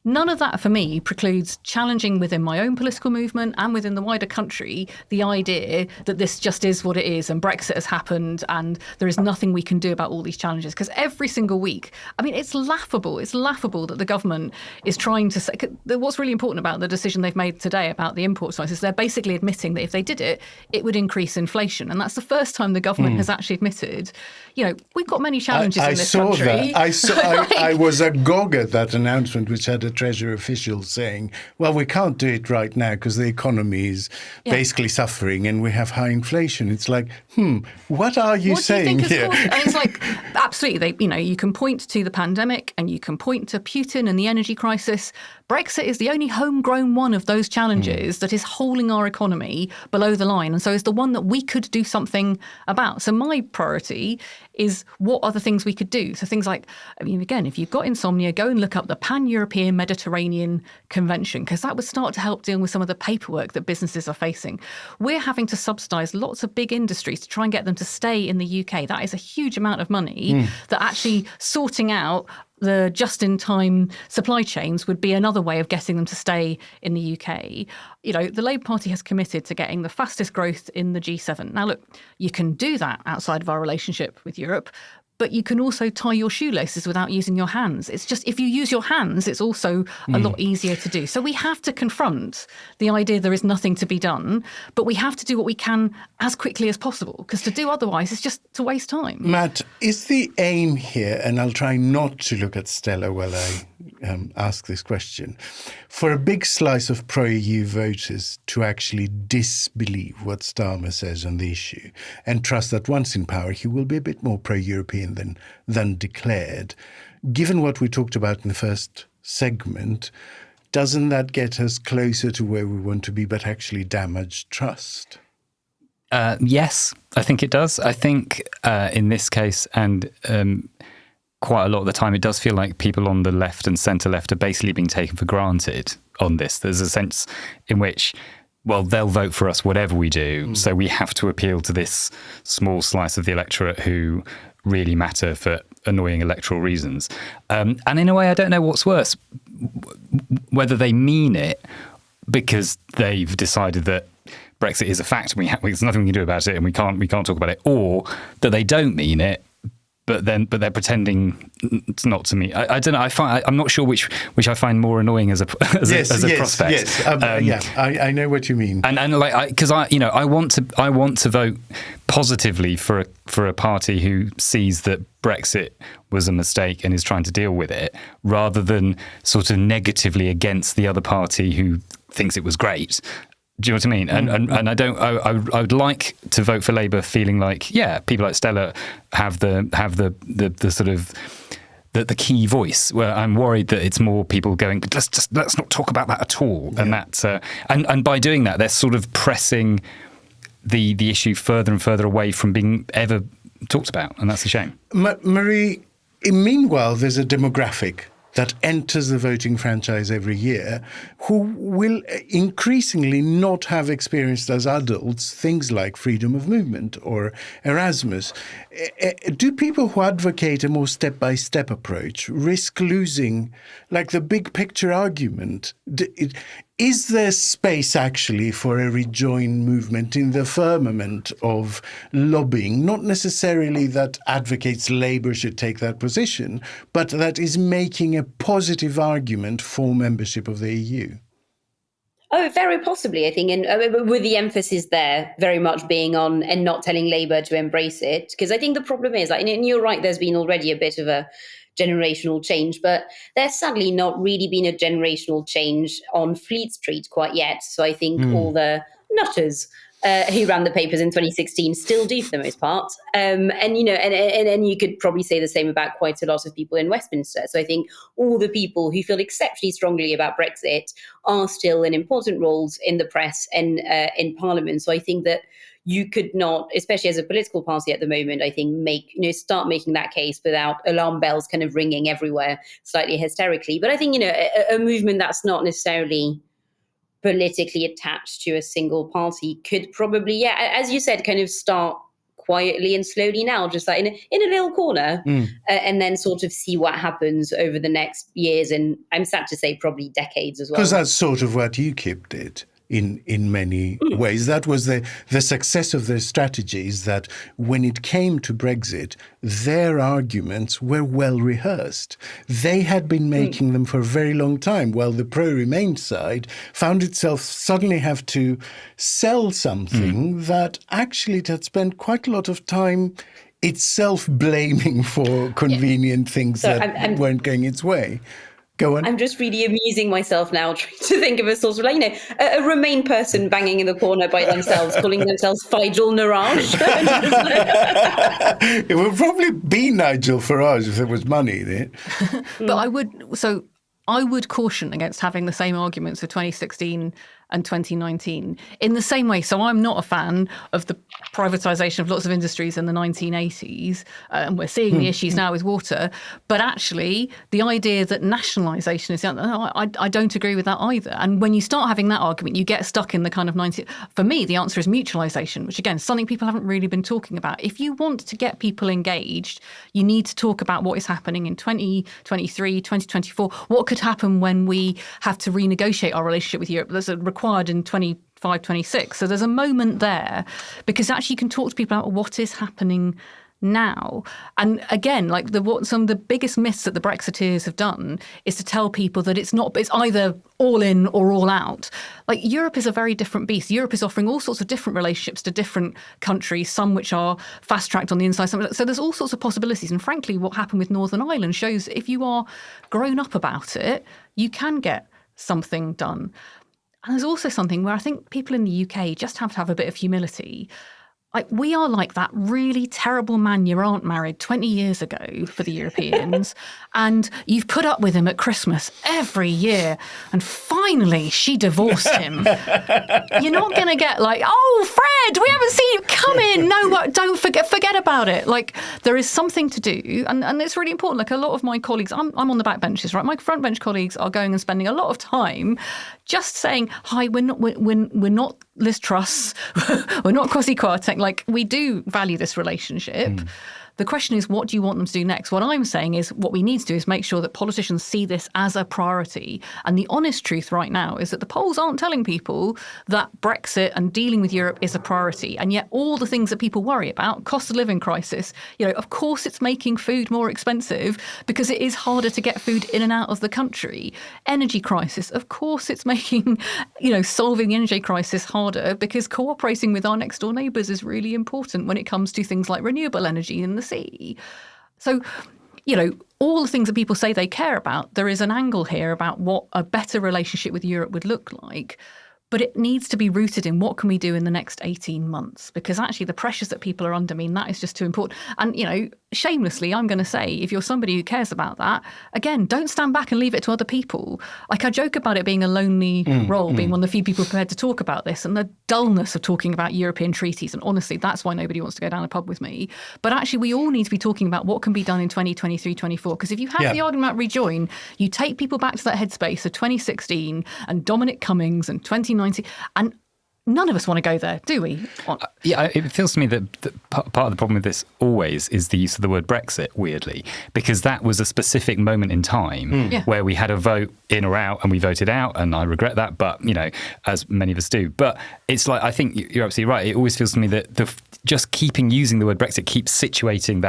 None of that, for me, precludes challenging within my own political movement and within the wider country the idea that this just is what it is and Brexit has happened and there is nothing we can do about all these challenges. Because every single week, it's laughable. It's laughable that the government is trying to say... What's really important about the decision they've made today about the import tax is they're basically admitting that if they did it, it would increase inflation. And that's the first time the government has actually admitted, we've got many challenges in this country. I was agog at that announcement, which had a Treasury official saying, well, we can't do it right now because the economy is basically suffering and we have high inflation. It's like, what are you saying here? And it's like, absolutely, you can point to the pandemic and you can point to Putin and the energy crisis. Brexit is the only homegrown one of those challenges that is holding our economy below the line. And so it's the one that we could do something about. So my priority is what are the things we could do? So things like, again, if you've got insomnia, go and look up the Pan-European Mediterranean Convention, because that would start to help deal with some of the paperwork that businesses are facing. We're having to subsidise lots of big industries to try and get them to stay in the UK. That is a huge amount of money that actually sorting out the just-in-time supply chains would be another way of getting them to stay in the UK. The Labour Party has committed to getting the fastest growth in the G7. Now, look, you can do that outside of our relationship with Europe, but you can also tie your shoelaces without using your hands. It's just, if you use your hands, it's also a lot easier to do. So we have to confront the idea there is nothing to be done, but we have to do what we can as quickly as possible, because to do otherwise is just to waste time. Matt, is the aim here, and I'll try not to look at Stella while I ask this question, for a big slice of pro-EU voters to actually disbelieve what Starmer says on the issue and trust that once in power he will be a bit more pro-European than declared? Given what we talked about in the first segment, doesn't that get us closer to where we want to be but actually damage trust? Yes, I think it does. I think in this case and quite a lot of the time, it does feel like people on the left and centre left are basically being taken for granted on this. There's a sense in which, well, they'll vote for us whatever we do. So we have to appeal to this small slice of the electorate who really matter for annoying electoral reasons. And in a way, I don't know what's worse, whether they mean it because they've decided that Brexit is a fact and there's nothing we can do about it and we can't talk about it, or that they don't mean it, but they're pretending not to mean. I don't know. I'm not sure which I find more annoying as a prospect. Yes, I know what you mean. And because I want to vote positively for a party who sees that Brexit was a mistake and is trying to deal with it, rather than sort of negatively against the other party who thinks it was great. Do you know what I mean? And I would like to vote for Labour feeling like, yeah, people like Stella have the sort of the key voice, where I'm worried that it's more people going, let's not talk about that at all. Yeah. And that and by doing that, they're sort of pressing the issue further and further away from being ever talked about, and that's a shame. Marie, meanwhile, there's a demographic that enters the voting franchise every year who will increasingly not have experienced as adults things like freedom of movement or Erasmus. Do people who advocate a more step-by-step approach risk losing, like, the big picture argument? Is there space actually for a rejoined movement in the firmament of lobbying? Not necessarily that advocates Labour should take that position, but that is making a positive argument for membership of the EU. Oh, very possibly, I think. And with the emphasis there very much being on and not telling Labour to embrace it. Because I think the problem is, and you're right, there's been already a bit of a generational change, but there's sadly not really been a generational change on Fleet Street quite yet. So I think all the nutters who ran the papers in 2016 still do for the most part. And you could probably say the same about quite a lot of people in Westminster. So I think all the people who feel exceptionally strongly about Brexit are still in important roles in the press and in Parliament. So I think that you could not, especially as a political party at the moment, I think start making that case without alarm bells kind of ringing everywhere slightly hysterically. But I think, a movement that's not necessarily politically attached to a single party could probably, as you said, kind of start quietly and slowly now, just like in a little corner, and then sort of see what happens over the next years. And I'm sad to say probably decades as well. Because that's sort of what UKIP did. In many ways. That was the success of their strategies, that when it came to Brexit, their arguments were well rehearsed. They had been making them for a very long time, while the pro-Remain side found itself suddenly have to sell something that actually it had spent quite a lot of time itself blaming for convenient things that weren't going its way. Go on. I'm just really amusing myself now, trying to think of a sort of a Remain person banging in the corner by themselves, calling themselves Fidel Niraj. It would probably be Nigel Farage if there was money in it. But I would caution against having the same arguments of 2016 and 2019 in the same way. So I'm not a fan of the privatisation of lots of industries in the 1980s, and we're seeing the issues now with water. But actually, the idea that nationalisation is I don't agree with that either. And when you start having that argument, you get stuck in the kind of 90s. For me, the answer is mutualisation, which again, is something people haven't really been talking about. If you want to get people engaged, you need to talk about what is happening in 2023, 2024. What could happen when we have to renegotiate our relationship with Europe? There's a required in 25, 26. So there's a moment there, because actually you can talk to people about what is happening now. And again, like some of the biggest myths that the Brexiteers have done is to tell people that it's either all in or all out. Like, Europe is a very different beast. Europe is offering all sorts of different relationships to different countries, some which are fast-tracked on the inside. So there's all sorts of possibilities. And frankly, what happened with Northern Ireland shows that if you are grown up about it, you can get something done. And there's also something where I think people in the UK just have to have a bit of humility. Like, we are like that really terrible man your aunt married 20 years ago for the Europeans, and you've put up with him at Christmas every year, and finally she divorced him. You're not going to get like, oh, Fred, we haven't seen you come in. No, don't forget about it. Like, there is something to do, and it's really important. Like, a lot of my colleagues, I'm on the back benches, right? My front bench colleagues are going and spending a lot of time just saying, hi, we're not Liz Truss, we're not Kwasi Kwarteng. Like, we do value this relationship. The question is, what do you want them to do next? What I'm saying is what we need to do is make sure that politicians see this as a priority. And the honest truth right now is that the polls aren't telling people that Brexit and dealing with Europe is a priority. And yet all the things that people worry about, cost of living crisis, of course it's making food more expensive because it is harder to get food in and out of the country. Energy crisis, of course it's making, solving the energy crisis harder because cooperating with our next door neighbours is really important when it comes to things like renewable energy in the sea. So, all the things that people say they care about, there is an angle here about what a better relationship with Europe would look like. But it needs to be rooted in what can we do in the next 18 months? Because actually the pressures that people are under mean that is just too important. And, shamelessly, I'm going to say, if you're somebody who cares about that, again, don't stand back and leave it to other people. Like, I joke about it being a lonely role, being one of the few people prepared to talk about this, and the dullness of talking about European treaties. And honestly, that's why nobody wants to go down a pub with me. But actually, we all need to be talking about what can be done in 2023, 24. Because if you have the argument about rejoin, you take people back to that headspace of 2016 and Dominic Cummings and 2019, and none of us want to go there, do we? It feels to me that part of the problem with this always is the use of the word Brexit, weirdly, because that was a specific moment in time where we had a vote in or out and we voted out, and I regret that, but, as many of us do. But it's like, I think you're absolutely right. It always feels to me that just keeping using the word Brexit keeps situating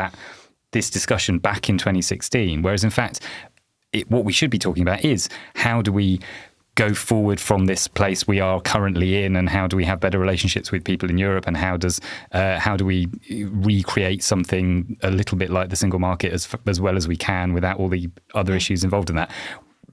this discussion back in 2016, whereas in fact, what we should be talking about is how do we go forward from this place we are currently in, and how do we have better relationships with people in Europe, and how do we recreate something a little bit like the single market as well as we can without all the other issues involved in that.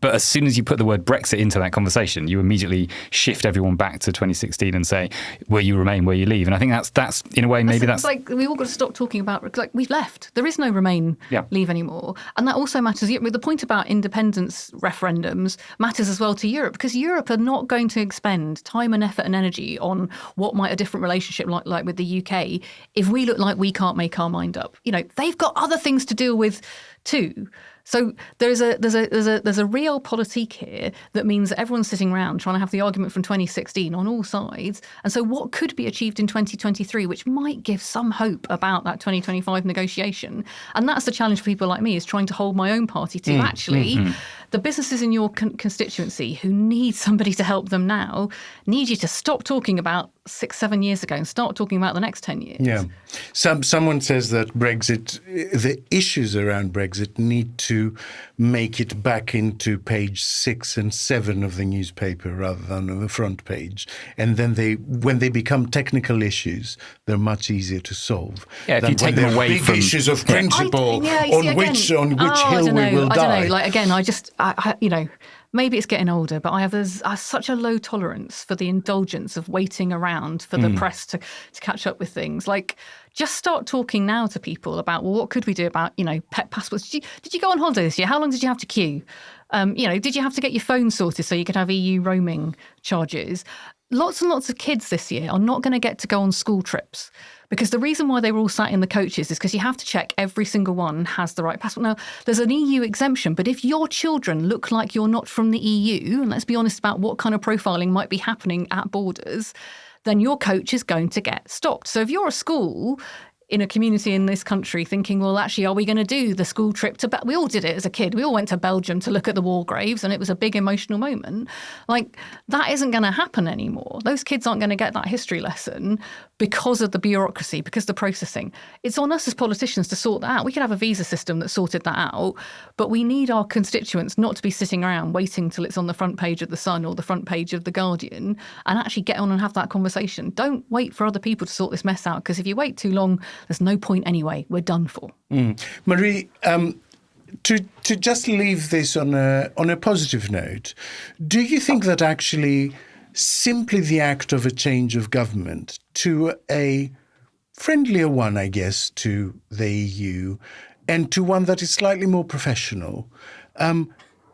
But as soon as you put the word Brexit into that conversation, you immediately shift everyone back to 2016 and say, where you remain, where you leave. And I think that's in a way, maybe that's like we all got to stop talking about, like, we've left. There is no remain, leave anymore. And that also matters. The point about independence referendums matters as well to Europe, because Europe are not going to expend time and effort and energy on what might a different relationship like with the UK if we look like we can't make our mind up. They've got other things to deal with too. So there's a realpolitik here that means that everyone's sitting around trying to have the argument from 2016 on all sides. And so what could be achieved in 2023, which might give some hope about that 2025 negotiation? And that's the challenge for people like me, is trying to hold my own party to the businesses in your constituency who need somebody to help them now need you to stop talking about 6-7 years ago and start talking about the next 10 years. Yeah. Someone says that Brexit, the issues around Brexit need to make it back into page 6 and 7 of the newspaper rather than on the front page. And then when they become technical issues, they're much easier to solve. Yeah, if you take them away big from issues of principle on which hill we will die. I don't know. Like, again, I maybe it's getting older, but I have such a low tolerance for the indulgence of waiting around for the press to catch up with things. Like, just start talking now to people about, well, what could we do about, pet passports? Did you go on holiday this year? How long did you have to queue? Did you have to get your phone sorted so you could have EU roaming charges? Lots and lots of kids this year are not going to get to go on school trips, because the reason why they were all sat in the coaches is because you have to check every single one has the right passport. Now, there's an EU exemption, but if your children look like you're not from the EU, and let's be honest about what kind of profiling might be happening at borders, then your coach is going to get stopped. So if you're a school in a community in this country thinking, well, actually, are we going to do the school trip to we all did it as a kid. We all went to Belgium to look at the war graves, and it was a big emotional moment. Like, that isn't going to happen anymore. Those kids aren't going to get that history lesson because of the bureaucracy, because of the processing. It's on us as politicians to sort that out. We could have a visa system that sorted that out, but we need our constituents not to be sitting around waiting till it's on the front page of The Sun or the front page of The Guardian, and actually get on and have that conversation. Don't wait for other people to sort this mess out, because if you wait too long, there's no point anyway. We're done for. Marie, to just leave this on a positive note, do you think that actually simply the act of a change of government to a friendlier one, I guess, to the EU and to one that is slightly more professional,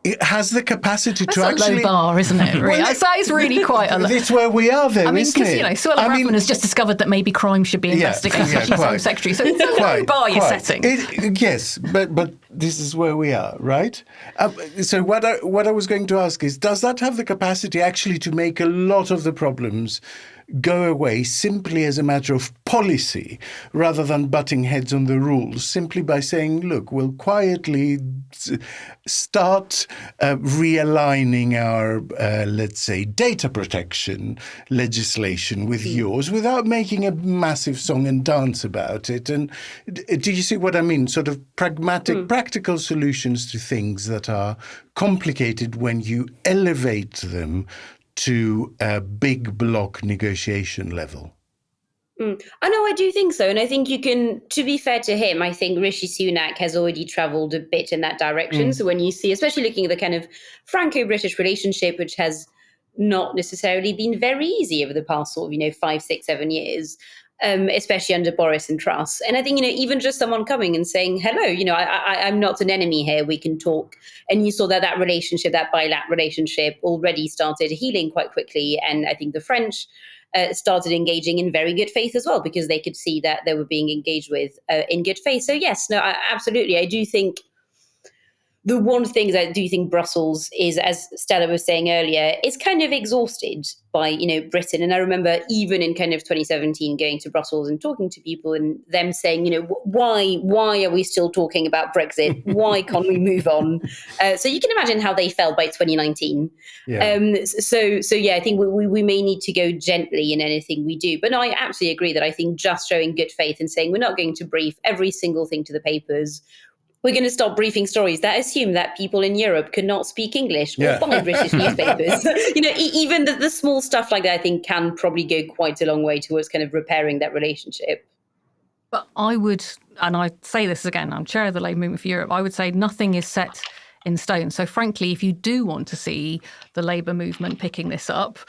it has the capacity to actually... That's a low bar, isn't it? Really? That is really quite a low... It's where we are, though, isn't it? Because, Suella Braverman has just discovered that maybe crime should be investigated. She's Home Secretary. So it's a low bar you're setting. Yes, but this is where we are, right? So what I was going to ask is, does that have the capacity actually to make a lot of the problems go away simply as a matter of policy rather than butting heads on the rules, simply by saying, look, we'll quietly start realigning our, let's say, data protection legislation with yours without making a massive song and dance about it? And do you see what I mean? Sort of pragmatic, practical solutions to things that are complicated when you elevate them to a big block negotiation level. I know, I do think so. And I think you can, to be fair to him, I think Rishi Sunak has already travelled a bit in that direction. So when you see, especially looking at the kind of Franco-British relationship, which has not necessarily been very easy over the past sort of, 5, 6, 7 years, especially under Boris and Truss. And I think, even just someone coming and saying, hello, I'm not an enemy here, we can talk. And you saw that relationship, that bilateral relationship already started healing quite quickly. And I think the French started engaging in very good faith as well, because they could see that they were being engaged with in good faith. So yes, no, absolutely. I do think the one thing that I do think Brussels is, as Stella was saying earlier, is kind of exhausted by, Britain. And I remember even in kind of 2017 going to Brussels and talking to people and them saying, why are we still talking about Brexit? Why can't we move on? So you can imagine how they felt by 2019. Yeah. So yeah, I think we may need to go gently in anything we do. But no, I absolutely agree that I think just showing good faith and saying we're not going to brief every single thing to the papers. We're going to stop briefing stories that assume that people in Europe cannot speak English or buy British newspapers. Even the small stuff like that, I think, can probably go quite a long way towards kind of repairing that relationship. But I would, and I say this again, I'm chair of the Labour Movement for Europe, I would say nothing is set in stone. So frankly, if you do want to see the Labour movement picking this up,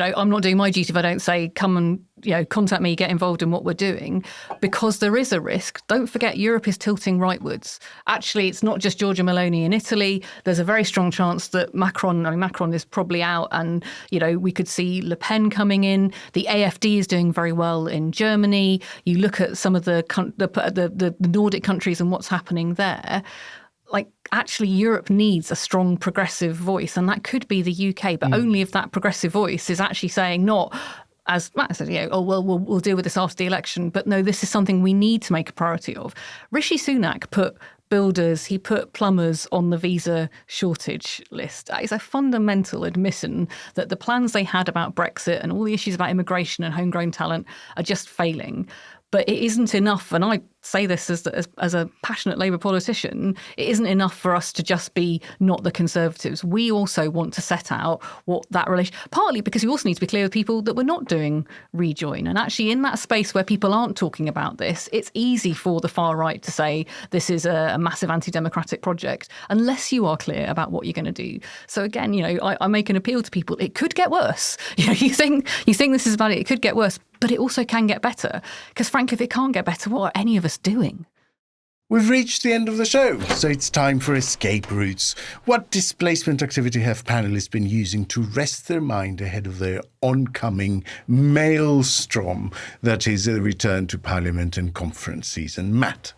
I'm not doing my duty if I don't say, come and, contact me, get involved in what we're doing, because there is a risk. Don't forget, Europe is tilting rightwards. Actually, it's not just Giorgia Meloni in Italy. There's a very strong chance that Macron is probably out, and, we could see Le Pen coming in. The AfD is doing very well in Germany. You look at some of the Nordic countries and what's happening there. Actually, Europe needs a strong progressive voice, and that could be the UK, but only if that progressive voice is actually saying, not as Matt said, we'll deal with this after the election, but no, this is something we need to make a priority of. Rishi Sunak put builders, he put plumbers on the visa shortage list. That is a fundamental admission that the plans they had about Brexit and all the issues about immigration and homegrown talent are just failing. But it isn't enough, and I say this as a passionate Labour politician, it isn't enough for us to just be not the Conservatives. We also want to set out what that relation, partly because we also need to be clear with people that we're not doing rejoin. And actually in that space where people aren't talking about this, it's easy for the far right to say this is a massive anti-democratic project, unless you are clear about what you're going to do. So again, I make an appeal to people. It could get worse. You think this is about it could get worse. But it also can get better. Because frankly, if it can't get better, what are any of us doing? We've reached the end of the show, so it's time for escape routes. What displacement activity have panellists been using to rest their mind ahead of their oncoming maelstrom that is a return to Parliament and conference season? Matt?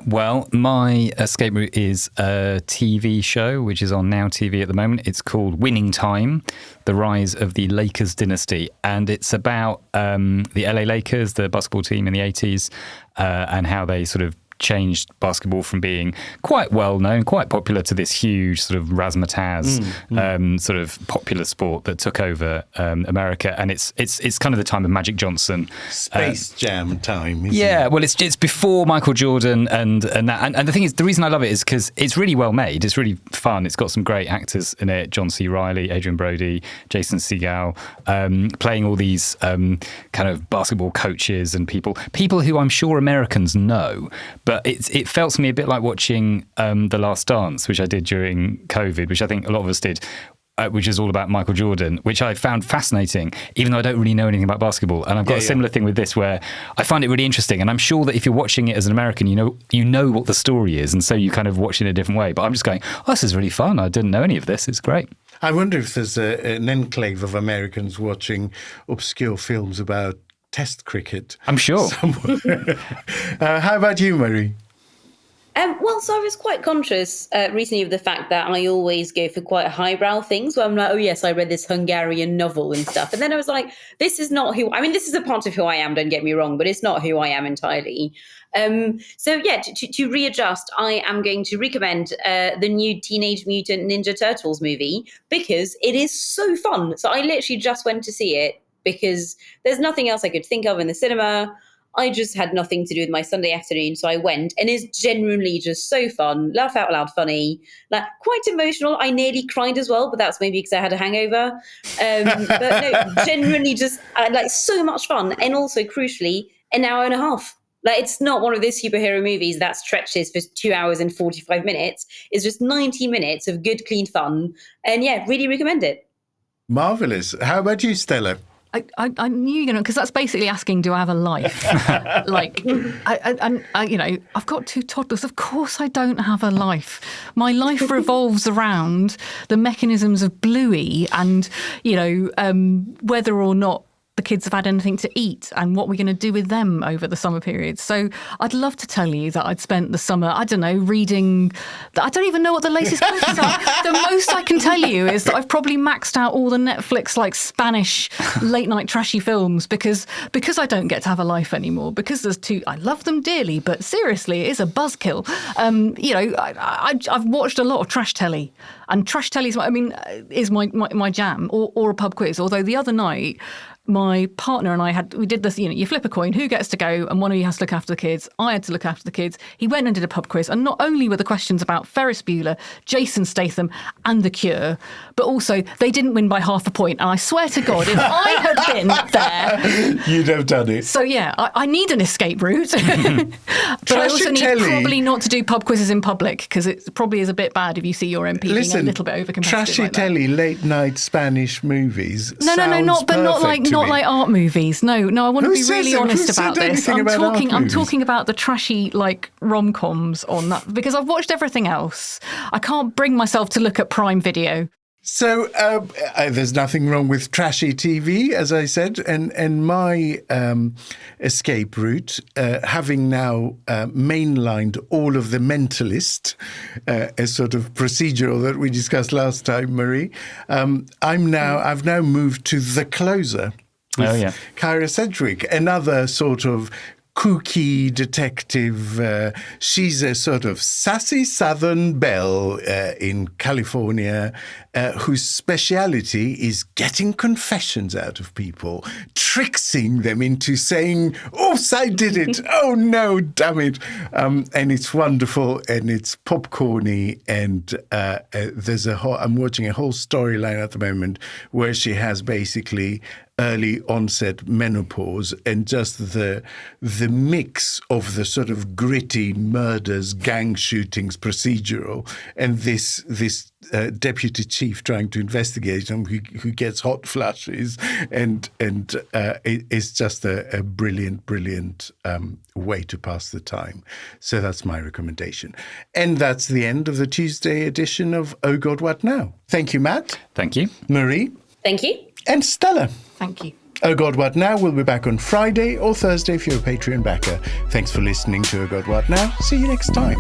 Well, my escape route is a TV show, which is on Now TV at the moment. It's called Winning Time, The Rise of the Lakers Dynasty. And it's about the LA Lakers, the basketball team in the 80s, and how they sort of changed basketball from being quite well known, quite popular, to this huge sort of razzmatazz sort of popular sport that took over America. And it's kind of the time of Magic Johnson, Space Jam time. Isn't it? Well, it's before Michael Jordan and the thing is, the reason I love it is because it's really well made. It's really fun. It's got some great actors in it: John C. Reilly, Adrian Brody, Jason Segel, playing all these kind of basketball coaches and people who I'm sure Americans know. But it felt to me a bit like watching The Last Dance, which I did during COVID, which I think a lot of us did, which is all about Michael Jordan, which I found fascinating, even though I don't really know anything about basketball. And I've got a similar thing with this, where I find it really interesting. And I'm sure that if you're watching it as an American, you know what the story is, and so you kind of watch it in a different way. But I'm just going, this is really fun. I didn't know any of this. It's great. I wonder if there's an enclave of Americans watching obscure films about Test cricket. I'm sure. How about you, Marie? So I was quite conscious recently of the fact that I always go for quite highbrow things where I'm like, oh yes, I read this Hungarian novel and stuff. And then I was like, this is not this is a part of who I am, don't get me wrong, but it's not who I am entirely. To readjust, I am going to recommend the new Teenage Mutant Ninja Turtles movie, because it is so fun. So I literally just went to see it because there's nothing else I could think of in the cinema. I just had nothing to do with my Sunday afternoon, so I went, and it's genuinely just so fun, laugh out loud funny, like quite emotional. I nearly cried as well, but that's maybe because I had a hangover. But no, genuinely just like so much fun, and also crucially, an hour and a half. Like, it's not one of those superhero movies that stretches for 2 hours and 45 minutes. It's just 90 minutes of good, clean fun, and really recommend it. Marvellous. How about you, Stella? I knew, because that's basically asking, do I have a life? I've got 2 toddlers. Of course I don't have a life. My life revolves around the mechanisms of Bluey and, whether or not the kids have had anything to eat and what we're going to do with them over the summer period. So I'd love to tell you that I'd spent the summer, reading, I don't even know what the latest books are. The most I can tell you is that I've probably maxed out all the Netflix, Spanish late night trashy films because I don't get to have a life anymore, because there's 2, I love them dearly, but seriously, it is a buzzkill. I've watched a lot of trash telly, and trash telly is my jam, or a pub quiz. Although the other night, my partner and I we did this, you flip a coin, who gets to go, and one of you has to look after the kids. I had to look after the kids. He went and did a pub quiz, and not only were the questions about Ferris Bueller, Jason Statham, and The Cure, but also they didn't win by half a point. And I swear to God, if I had been there, you'd have done it. So yeah, I need an escape route, but I also need probably not to do pub quizzes in public, because it probably is a bit bad if you see your MP being a little bit overcompetitive. Trashy like telly, late night Spanish movies. No, not like art movies. No, I want to be really honest about this. I'm talking about the trashy like rom-coms on that, because I've watched everything else. I can't bring myself to look at Prime Video. So there's nothing wrong with trashy TV, as I said, and my escape route, having now mainlined all of The Mentalist, a sort of procedural that we discussed last time, Marie. I've now moved to The Closer. Oh yeah, Kyra Sedgwick, another sort of kooky detective. She's a sort of sassy Southern belle in California, whose speciality is getting confessions out of people, tricksing them into saying, "Oops, I did it. Oh no, damn it!" And it's wonderful, and it's popcorny, and I'm watching a whole storyline at the moment where she has basically early onset menopause, and just the mix of the sort of gritty murders, gang shootings, procedural, and this deputy chief trying to investigate him who gets hot flushes, and it's just a brilliant way to pass the time. So that's my recommendation. And that's the end of the Tuesday edition of Oh God, What Now? Thank you, Matt. Thank you. Marie. Thank you. And Stella. Thank you. Oh God, What Now? We'll be back on Friday or Thursday if you're a Patreon backer. Thanks for listening to Oh God, What Now? See you next time.